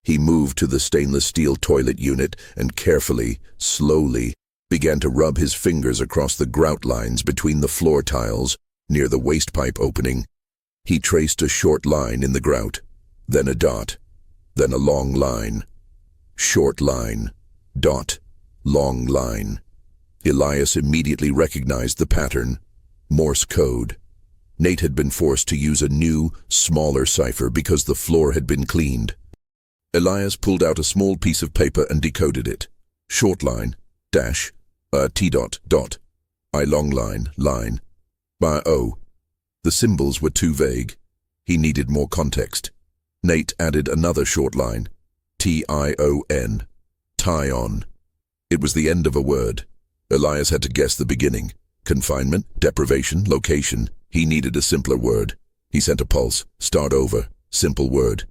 He moved to the stainless steel toilet unit and carefully, slowly, began to rub his fingers across the grout lines between the floor tiles, near the waste pipe opening. He traced a short line in the grout, then a dot, then a long line. Short line, dot, long line. Elias immediately recognized the pattern. Morse code. Nate had been forced to use a new, smaller cipher because the floor had been cleaned. Elias pulled out a small piece of paper and decoded it. Short line, dash, T dot, dot. I long line, line. By O. The symbols were too vague. He needed more context. Nate added another short line. T-I-O-N. Tie-on. It was the end of a word. Elias had to guess the beginning. Confinement, deprivation, location. He needed a simpler word. He sent a pulse. Start over. Simple word.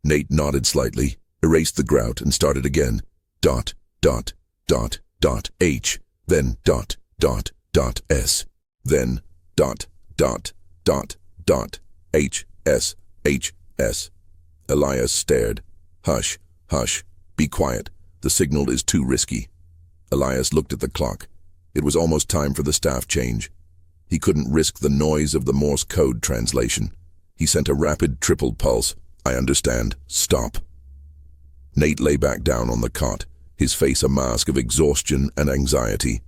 Nate nodded slightly, erased the grout, and started again. Dot, dot, dot, dot, H. Then dot, dot, dot, S. Then dot, dot, dot, dot, H, S, H, S. Elias stared. Hush. Hush, be quiet. The signal is too risky. Elias looked at the clock. It was almost time for the staff change. He couldn't risk the noise of the Morse code translation. He sent a rapid triple pulse. I understand. Stop. Nate lay back down on the cot, his face a mask of exhaustion and anxiety.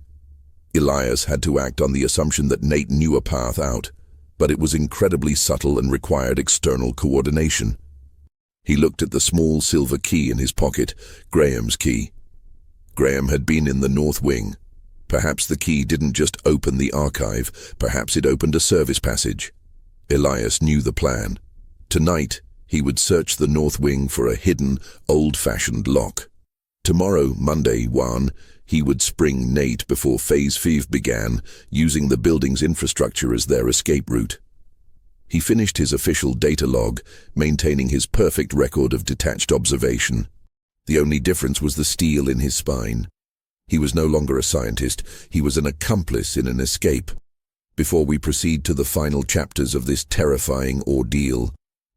Elias had to act on the assumption that Nate knew a path out, but it was incredibly subtle and required external coordination. He looked at the small silver key in his pocket, Graham's key. Graham had been in the north wing. Perhaps the key didn't just open the archive, perhaps it opened a service passage. Elias knew the plan. Tonight, he would search the north wing for a hidden, old-fashioned lock. Tomorrow, Monday 1, he would spring Nate before Phase 5 began, using the building's infrastructure as their escape route. He finished his official data log, maintaining his perfect record of detached observation. The only difference was the steel in his spine. He was no longer a scientist, he was an accomplice in an escape. Before we proceed to the final chapters of this terrifying ordeal,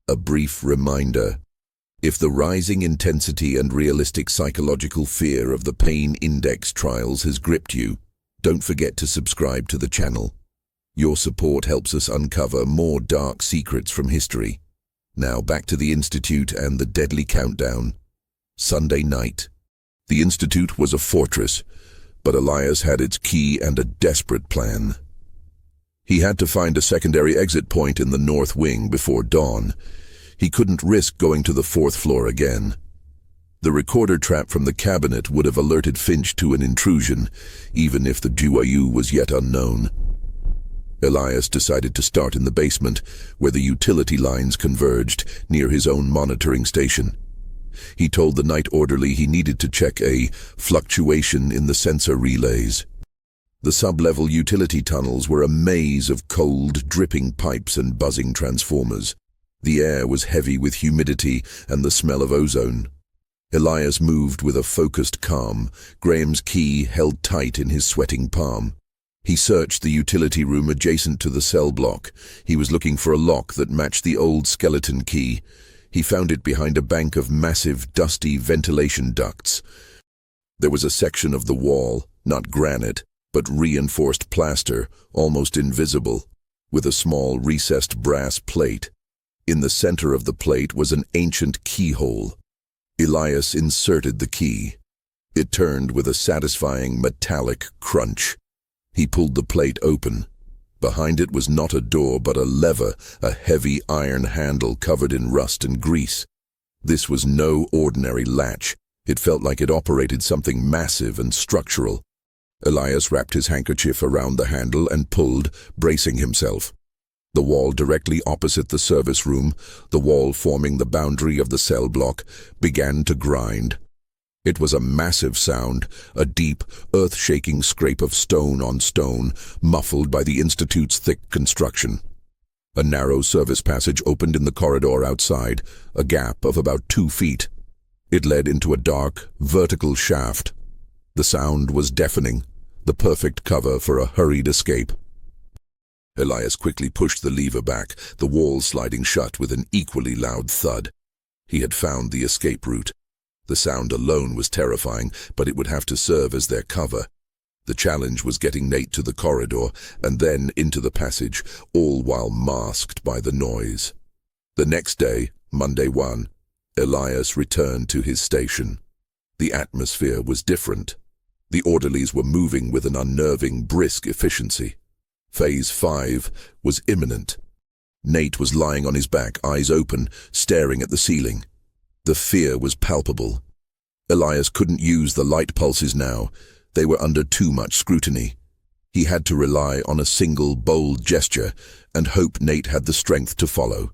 a brief reminder. If the rising intensity and realistic psychological fear of the Pain Index trials has gripped you, don't forget to subscribe to the channel. Your support helps us uncover more dark secrets from history. Now back to the Institute and the deadly countdown. Sunday night. The Institute was a fortress, but Elias had its key and a desperate plan. He had to find a secondary exit point in the north wing before dawn. He couldn't risk going to the 4th floor again. The recorder trap from the cabinet would have alerted Finch to an intrusion, even if the Juayu was yet unknown. Elias decided to start in the basement, where the utility lines converged, near his own monitoring station. He told the night orderly he needed to check a fluctuation in the sensor relays. The sub-level utility tunnels were a maze of cold, dripping pipes and buzzing transformers. The air was heavy with humidity and the smell of ozone. Elias moved with a focused calm, Graham's key held tight in his sweating palm. He searched the utility room adjacent to the cell block. He was looking for a lock that matched the old skeleton key. He found it behind a bank of massive, dusty ventilation ducts. There was a section of the wall, not granite, but reinforced plaster, almost invisible, with a small recessed brass plate. In the center of the plate was an ancient keyhole. Elias inserted the key. It turned with a satisfying metallic crunch. He pulled the plate open. Behind it was not a door but a lever, a heavy iron handle covered in rust and grease. This was no ordinary latch. It felt like it operated something massive and structural. Elias wrapped his handkerchief around the handle and pulled, bracing himself. The wall directly opposite the service room, the wall forming the boundary of the cell block, began to grind. It was a massive sound, a deep, earth-shaking scrape of stone on stone, muffled by the Institute's thick construction. A narrow service passage opened in the corridor outside, a gap of about 2 feet. It led into a dark, vertical shaft. The sound was deafening, the perfect cover for a hurried escape. Elias quickly pushed the lever back, the wall sliding shut with an equally loud thud. He had found the escape route. The sound alone was terrifying, but it would have to serve as their cover. The challenge was getting Nate to the corridor and then into the passage, all while masked by the noise. The next day, Monday 1, Elias returned to his station. The atmosphere was different. The orderlies were moving with an unnerving, brisk efficiency. Phase 5 was imminent. Nate was lying on his back, eyes open, staring at the ceiling. The fear was palpable. Elias couldn't use the light pulses now. They were under too much scrutiny. He had to rely on a single, bold gesture and hope Nate had the strength to follow.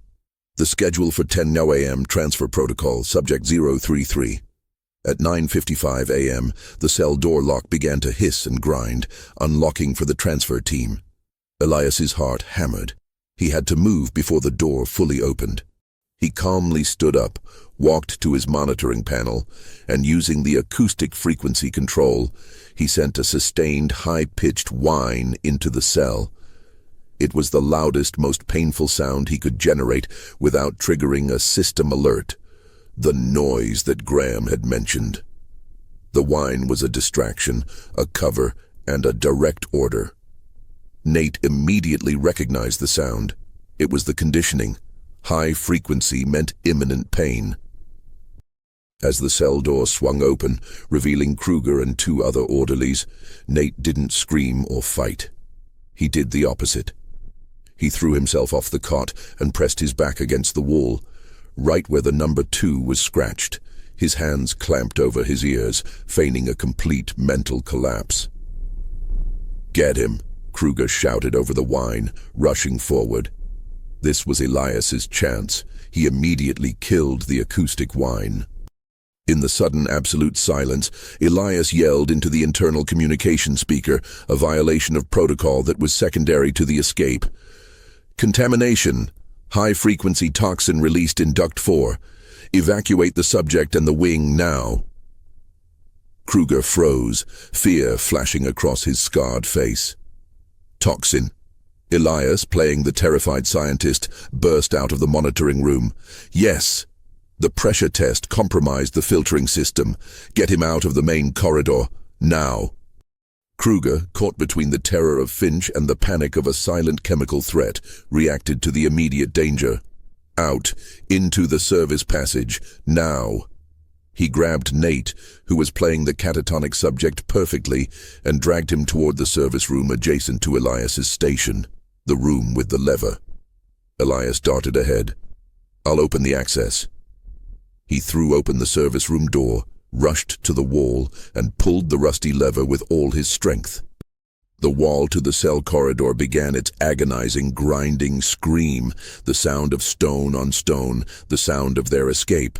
The schedule for 10 a.m. transfer protocol, subject 033. At 9:55 a.m., the cell door lock began to hiss and grind, unlocking for the transfer team. Elias's heart hammered. He had to move before the door fully opened. He calmly stood up, walked to his monitoring panel, and using the acoustic frequency control, he sent a sustained, high-pitched whine into the cell. It was the loudest, most painful sound he could generate without triggering a system alert. The noise that Graham had mentioned. The whine was a distraction, a cover, and a direct order. Nate immediately recognized the sound. It was the conditioning. High frequency meant imminent pain. As the cell door swung open, revealing Kruger and 2 other orderlies, Nate didn't scream or fight. He did the opposite. He threw himself off the cot and pressed his back against the wall, right where the number 2 was scratched, his hands clamped over his ears, feigning a complete mental collapse. "Get him," Kruger shouted over the whine, rushing forward. This was Elias's chance. He immediately killed the acoustic whine. In the sudden absolute silence, Elias yelled into the internal communication speaker, a violation of protocol that was secondary to the escape. "Contamination. High-frequency toxin released in Duct 4. Evacuate the subject and the wing now." Kruger froze, fear flashing across his scarred face. "Toxin." Elias, playing the terrified scientist, burst out of the monitoring room. "Yes. The pressure test compromised the filtering system. Get him out of the main corridor, now." Kruger, caught between the terror of Finch and the panic of a silent chemical threat, reacted to the immediate danger. "Out, into the service passage, now." He grabbed Nate, who was playing the catatonic subject perfectly, and dragged him toward the service room adjacent to Elias's station, the room with the lever. Elias darted ahead. "I'll open the access." He threw open the service room door, rushed to the wall, and pulled the rusty lever with all his strength. The wall to the cell corridor began its agonizing, grinding scream, the sound of stone on stone, the sound of their escape.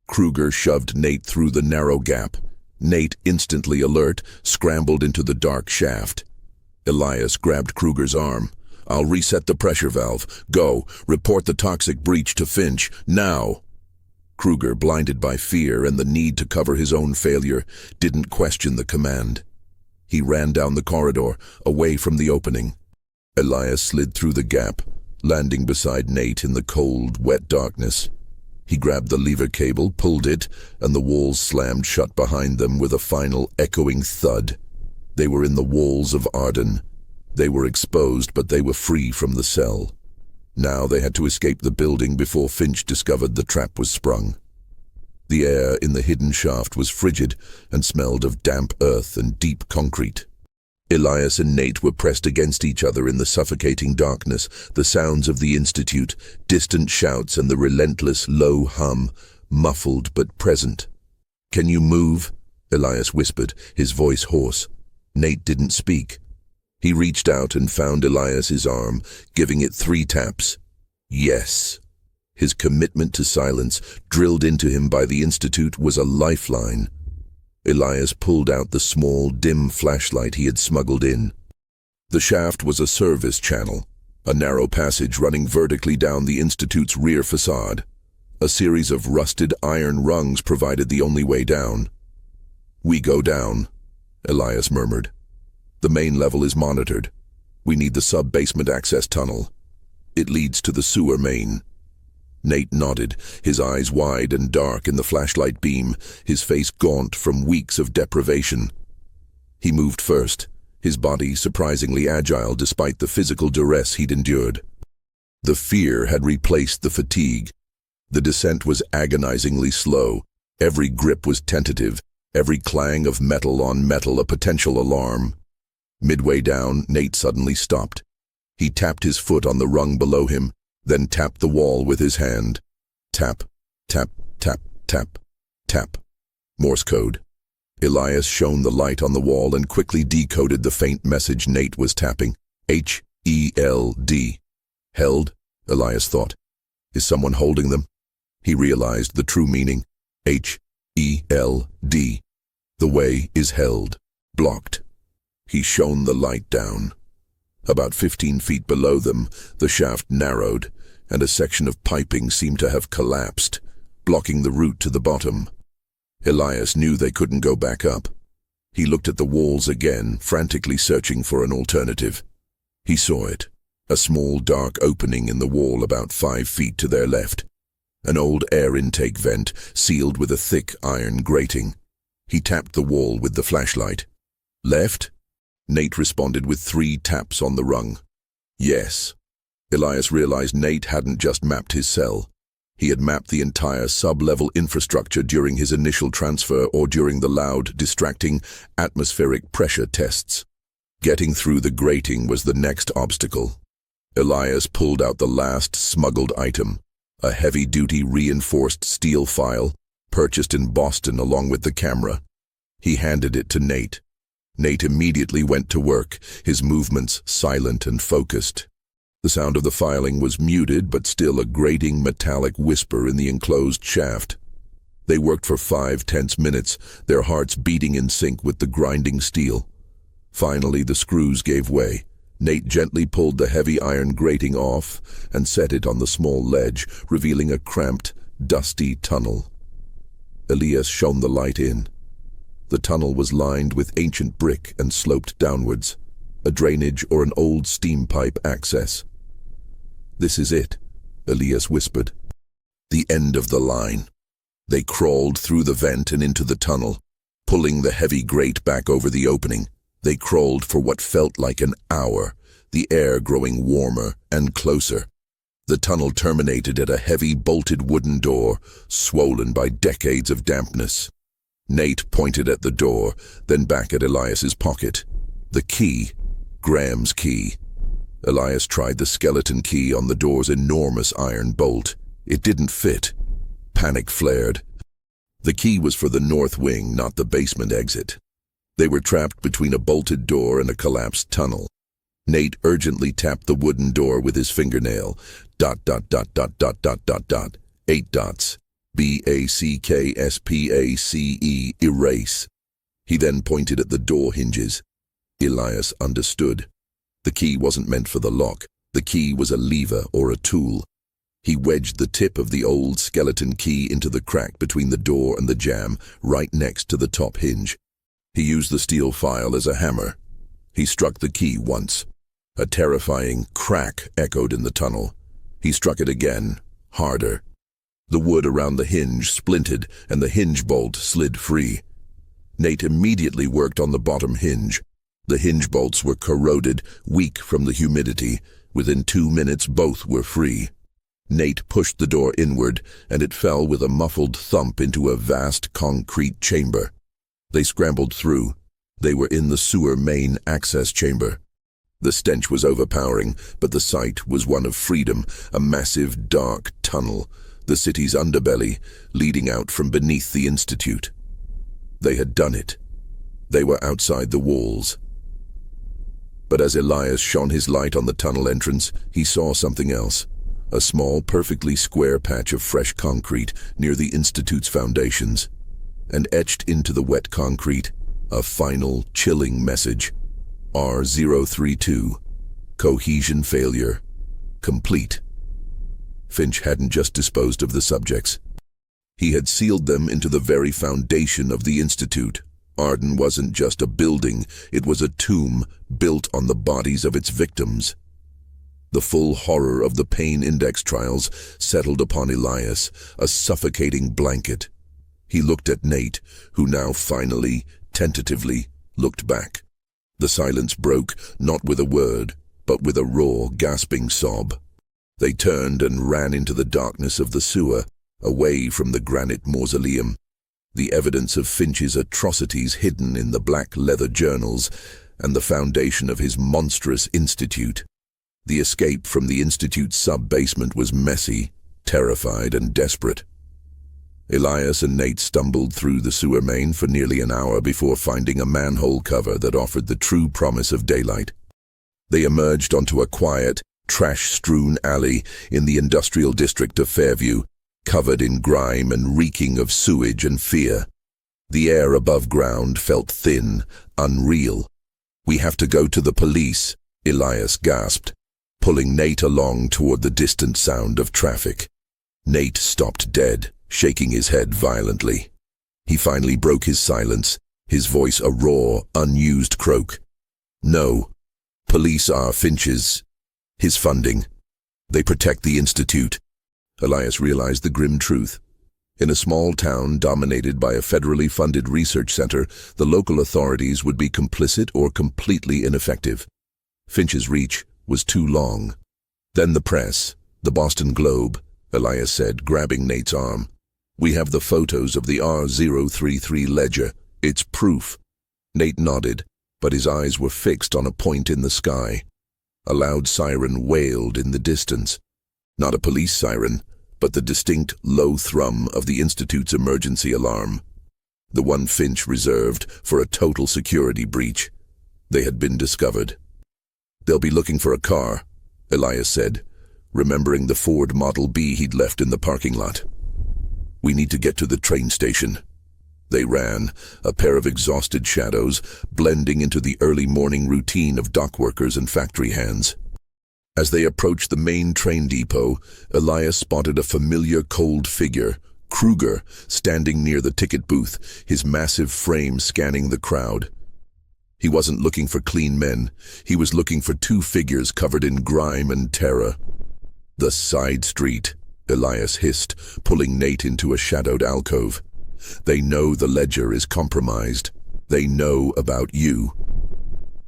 Kruger shoved Nate through the narrow gap. Nate, instantly alert, scrambled into the dark shaft. Elias grabbed Kruger's arm. "I'll reset the pressure valve. Go, report the toxic breach to Finch, now." Kruger, blinded by fear and the need to cover his own failure, didn't question the command. He ran down the corridor, away from the opening. Elias slid through the gap, landing beside Nate in the cold, wet darkness. He grabbed the lever cable, pulled it, and the walls slammed shut behind them with a final echoing thud. They were in the walls of Arden. They were exposed, but they were free from the cell. Now they had to escape the building before Finch discovered the trap was sprung. The air in the hidden shaft was frigid and smelled of damp earth and deep concrete. Elias and Nate were pressed against each other in the suffocating darkness, the sounds of the Institute, distant shouts and the relentless low hum, muffled but present. "Can you move?" Elias whispered, his voice hoarse. Nate didn't speak. He reached out and found Elias's arm, giving it 3 taps. Yes. His commitment to silence, drilled into him by the Institute, was a lifeline. Elias pulled out the small, dim flashlight he had smuggled in. The shaft was a service channel, a narrow passage running vertically down the Institute's rear facade. A series of rusted iron rungs provided the only way down. "We go down," Elias murmured. "The main level is monitored. We need the sub-basement access tunnel. It leads to the sewer main." Nate nodded, his eyes wide and dark in the flashlight beam, his face gaunt from weeks of deprivation. He moved first, his body surprisingly agile despite the physical duress he'd endured. The fear had replaced the fatigue. The descent was agonizingly slow. Every grip was tentative, every clang of metal on metal a potential alarm. Midway down, Nate suddenly stopped. He tapped his foot on the rung below him, then tapped the wall with his hand. Tap, tap, tap, tap, tap. Morse code. Elias shone the light on the wall and quickly decoded the faint message Nate was tapping. H-E-L-D. Held, Elias thought. Is someone holding them? He realized the true meaning. H-E-L-D. The way is held. Blocked. He shone the light down. About 15 feet below them, the shaft narrowed, and a section of piping seemed to have collapsed, blocking the route to the bottom. Elias knew they couldn't go back up. He looked at the walls again, frantically searching for an alternative. He saw it, a small dark opening in the wall about 5 feet to their left. An old air intake vent, sealed with a thick iron grating. He tapped the wall with the flashlight. Left? Nate responded with 3 taps on the rung. Yes. Elias realized Nate hadn't just mapped his cell. He had mapped the entire sub-level infrastructure during his initial transfer or during the loud, distracting, atmospheric pressure tests. Getting through the grating was the next obstacle. Elias pulled out the last smuggled item, a heavy-duty reinforced steel file, purchased in Boston along with the camera. He handed it to Nate. Nate immediately went to work, his movements silent and focused. The sound of the filing was muted, but still a grating metallic whisper in the enclosed shaft. They worked for 5 tense minutes, their hearts beating in sync with the grinding steel. Finally, the screws gave way. Nate gently pulled the heavy iron grating off and set it on the small ledge, revealing a cramped, dusty tunnel. Elias shone the light in. The tunnel was lined with ancient brick and sloped downwards, a drainage or an old steam pipe access. "This is it," Elias whispered. "The end of the line." They crawled through the vent and into the tunnel, pulling the heavy grate back over the opening. They crawled for what felt like an hour, the air growing warmer and closer. The tunnel terminated at a heavy bolted wooden door, swollen by decades of dampness. Nate pointed at the door, then back at Elias's pocket. The key. Graham's key. Elias tried the skeleton key on the door's enormous iron bolt. It didn't fit. Panic flared. The key was for the north wing, not the basement exit. They were trapped between a bolted door and a collapsed tunnel. Nate urgently tapped the wooden door with his fingernail. ... 8 dots. BACKSPACE, erase. He then pointed at the door hinges. Elias understood. The key wasn't meant for the lock. The key was a lever or a tool. He wedged the tip of the old skeleton key into the crack between the door and the jamb, right next to the top hinge. He used the steel file as a hammer. He struck the key once. A terrifying crack echoed in the tunnel. He struck it again, harder. The wood around the hinge splintered and the hinge bolt slid free. Nate immediately worked on the bottom hinge. The hinge bolts were corroded, weak from the humidity. Within 2 minutes, both were free. Nate pushed the door inward, and it fell with a muffled thump into a vast concrete chamber. They scrambled through. They were in the sewer main access chamber. The stench was overpowering, but the sight was one of freedom, a massive, dark tunnel, the city's underbelly, leading out from beneath the institute. They had done it. They were outside the walls. But as Elias shone his light on the tunnel entrance, he saw something else. A small, perfectly square patch of fresh concrete near the institute's foundations. And etched into the wet concrete, a final, chilling message. R032. Cohesion failure. Complete. Finch hadn't just disposed of the subjects. He had sealed them into the very foundation of the institute. Arden wasn't just a building, it was a tomb built on the bodies of its victims. The full horror of the pain index trials settled upon Elias, a suffocating blanket. He looked at Nate, who now finally, tentatively, looked back. The silence broke, not with a word, but with a raw, gasping sob. They turned and ran into the darkness of the sewer, away from the granite mausoleum. The evidence of Finch's atrocities hidden in the black leather journals, and the foundation of his monstrous institute. The escape from the institute's sub-basement was messy, terrified, and desperate. Elias and Nate stumbled through the sewer main for nearly an hour before finding a manhole cover that offered the true promise of daylight. They emerged onto a quiet, trash-strewn alley in the industrial district of Fairview, covered in grime and reeking of sewage and fear. The air above ground felt thin, unreal. "We have to go to the police," Elias gasped, pulling Nate along toward the distant sound of traffic. Nate stopped dead, shaking his head violently. He finally broke his silence, his voice a raw, unused croak. "No. Police are Finch's. His funding. They protect the institute." Elias realized the grim truth. In a small town dominated by a federally funded research center, the local authorities would be complicit or completely ineffective. Finch's reach was too long. "Then the press, the Boston Globe," Elias said, grabbing Nate's arm. "We have the photos of the R033 ledger. It's proof." Nate nodded, but his eyes were fixed on a point in the sky. A loud siren wailed in the distance. Not a police siren, but the distinct low thrum of the Institute's emergency alarm. The one Finch reserved for a total security breach. They had been discovered. "They'll be looking for a car," Elias said, remembering the Ford Model B he'd left in the parking lot. "We need to get to the train station." They ran, a pair of exhausted shadows, blending into the early morning routine of dock workers and factory hands. As they approached the main train depot, Elias spotted a familiar cold figure, Kruger, standing near the ticket booth, his massive frame scanning the crowd. He wasn't looking for clean men. He was looking for two figures covered in grime and terror. "The side street," Elias hissed, pulling Nate into a shadowed alcove. "They know the ledger is compromised. They know about you."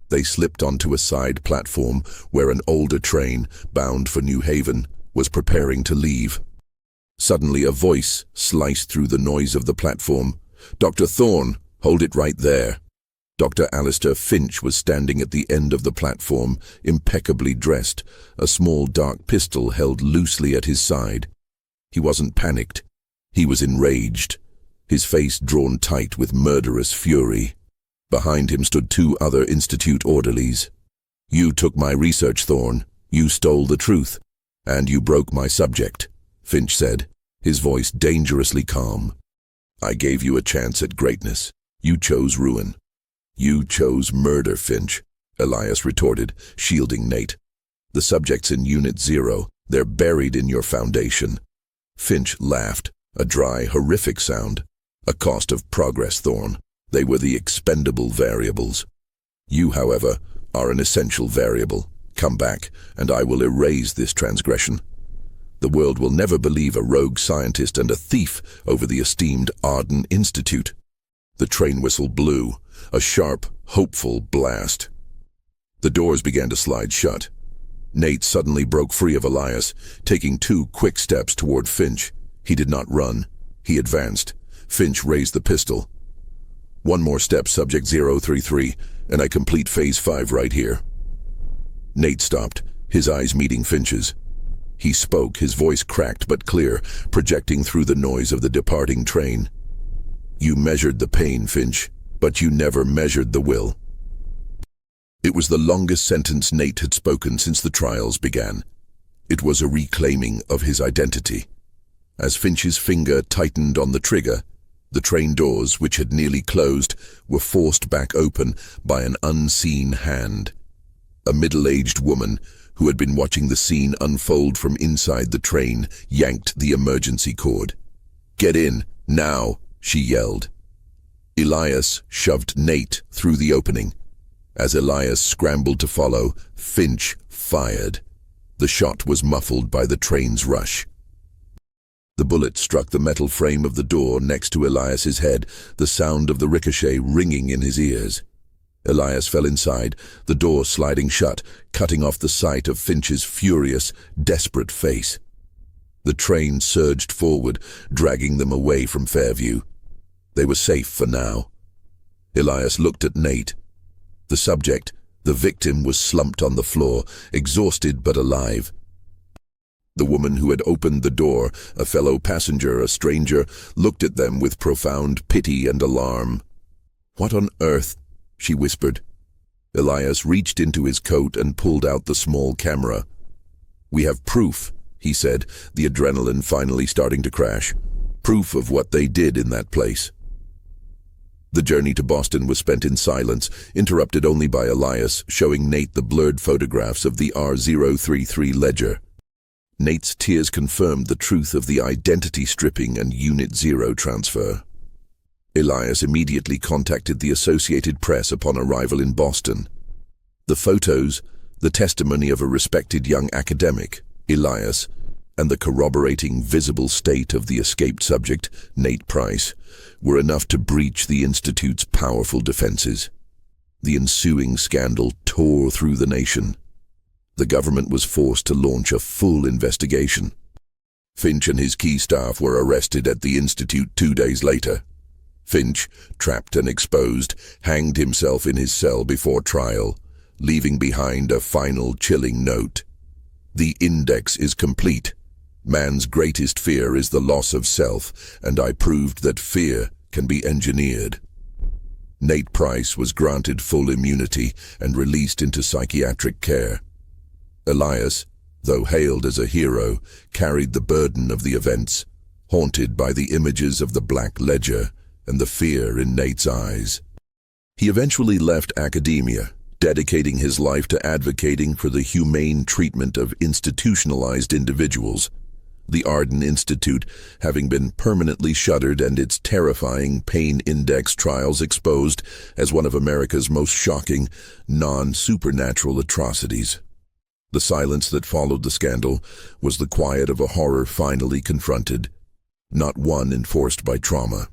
They slipped onto a side platform where an older train, bound for New Haven, was preparing to leave. Suddenly a voice sliced through the noise of the platform. "Dr. Thorne, hold it right there." Dr. Alistair Finch was standing at the end of the platform, impeccably dressed, a small dark pistol held loosely at his side. He wasn't panicked. He was enraged, his face drawn tight with murderous fury. Behind him stood two other Institute orderlies. "You took my research, Thorne. You stole the truth. And you broke my subject," Finch said, his voice dangerously calm. "I gave you a chance at greatness. You chose ruin." "You chose murder, Finch," Elias retorted, shielding Nate. "The subject's in Unit 0. They're buried in your foundation." Finch laughed, a dry, horrific sound. "A cost of progress, Thorne. They were the expendable variables. You, however, are an essential variable. Come back, and I will erase this transgression. The world will never believe a rogue scientist and a thief over the esteemed Arden Institute. The train whistle blew, a sharp, hopeful blast. The doors began to slide shut. Nate suddenly broke free of Elias, taking 2 quick steps toward Finch. He did not run. He advanced. Finch raised the pistol. "One more step, Subject 033, and I complete Phase 5 right here." Nate stopped, his eyes meeting Finch's. He spoke, his voice cracked but clear, projecting through the noise of the departing train. "You measured the pain, Finch, but you never measured the will." It was the longest sentence Nate had spoken since the trials began. It was a reclaiming of his identity. As Finch's finger tightened on the trigger, the train doors, which had nearly closed, were forced back open by an unseen hand. A middle-aged woman, who had been watching the scene unfold from inside the train, yanked the emergency cord. "Get in, now," she yelled. Elias shoved Nate through the opening. As Elias scrambled to follow, Finch fired. The shot was muffled by the train's rush. The bullet struck the metal frame of the door next to Elias's head, the sound of the ricochet ringing in his ears. Elias fell inside, the door sliding shut, cutting off the sight of Finch's furious, desperate face. The train surged forward, dragging them away from Fairview. They were safe for now. Elias looked at Nate. The subject, the victim, was slumped on the floor, exhausted but alive. The woman who had opened the door, a fellow passenger, a stranger, looked at them with profound pity and alarm. "What on earth?" she whispered. Elias reached into his coat and pulled out the small camera. "We have proof," he said, the adrenaline finally starting to crash. "Proof of what they did in that place." The journey to Boston was spent in silence, interrupted only by Elias showing Nate the blurred photographs of the R033 ledger. Nate's tears confirmed the truth of the identity stripping and Unit 0 transfer. Elias immediately contacted the Associated Press upon arrival in Boston. The photos, the testimony of a respected young academic, Elias, and the corroborating visible state of the escaped subject, Nate Price, were enough to breach the Institute's powerful defenses. The ensuing scandal tore through the nation. The government was forced to launch a full investigation. Finch and his key staff were arrested at the Institute 2 days later. Finch, trapped and exposed, hanged himself in his cell before trial, leaving behind a final chilling note. "The index is complete. Man's greatest fear is the loss of self, and I proved that fear can be engineered." Nate Price was granted full immunity and released into psychiatric care. Elias, though hailed as a hero, carried the burden of the events, haunted by the images of the Black Ledger and the fear in Nate's eyes. He eventually left academia, dedicating his life to advocating for the humane treatment of institutionalized individuals, the Arden Institute having been permanently shuttered and its terrifying pain index trials exposed as one of America's most shocking, non-supernatural atrocities. The silence that followed the scandal was the quiet of a horror finally confronted, not one enforced by trauma.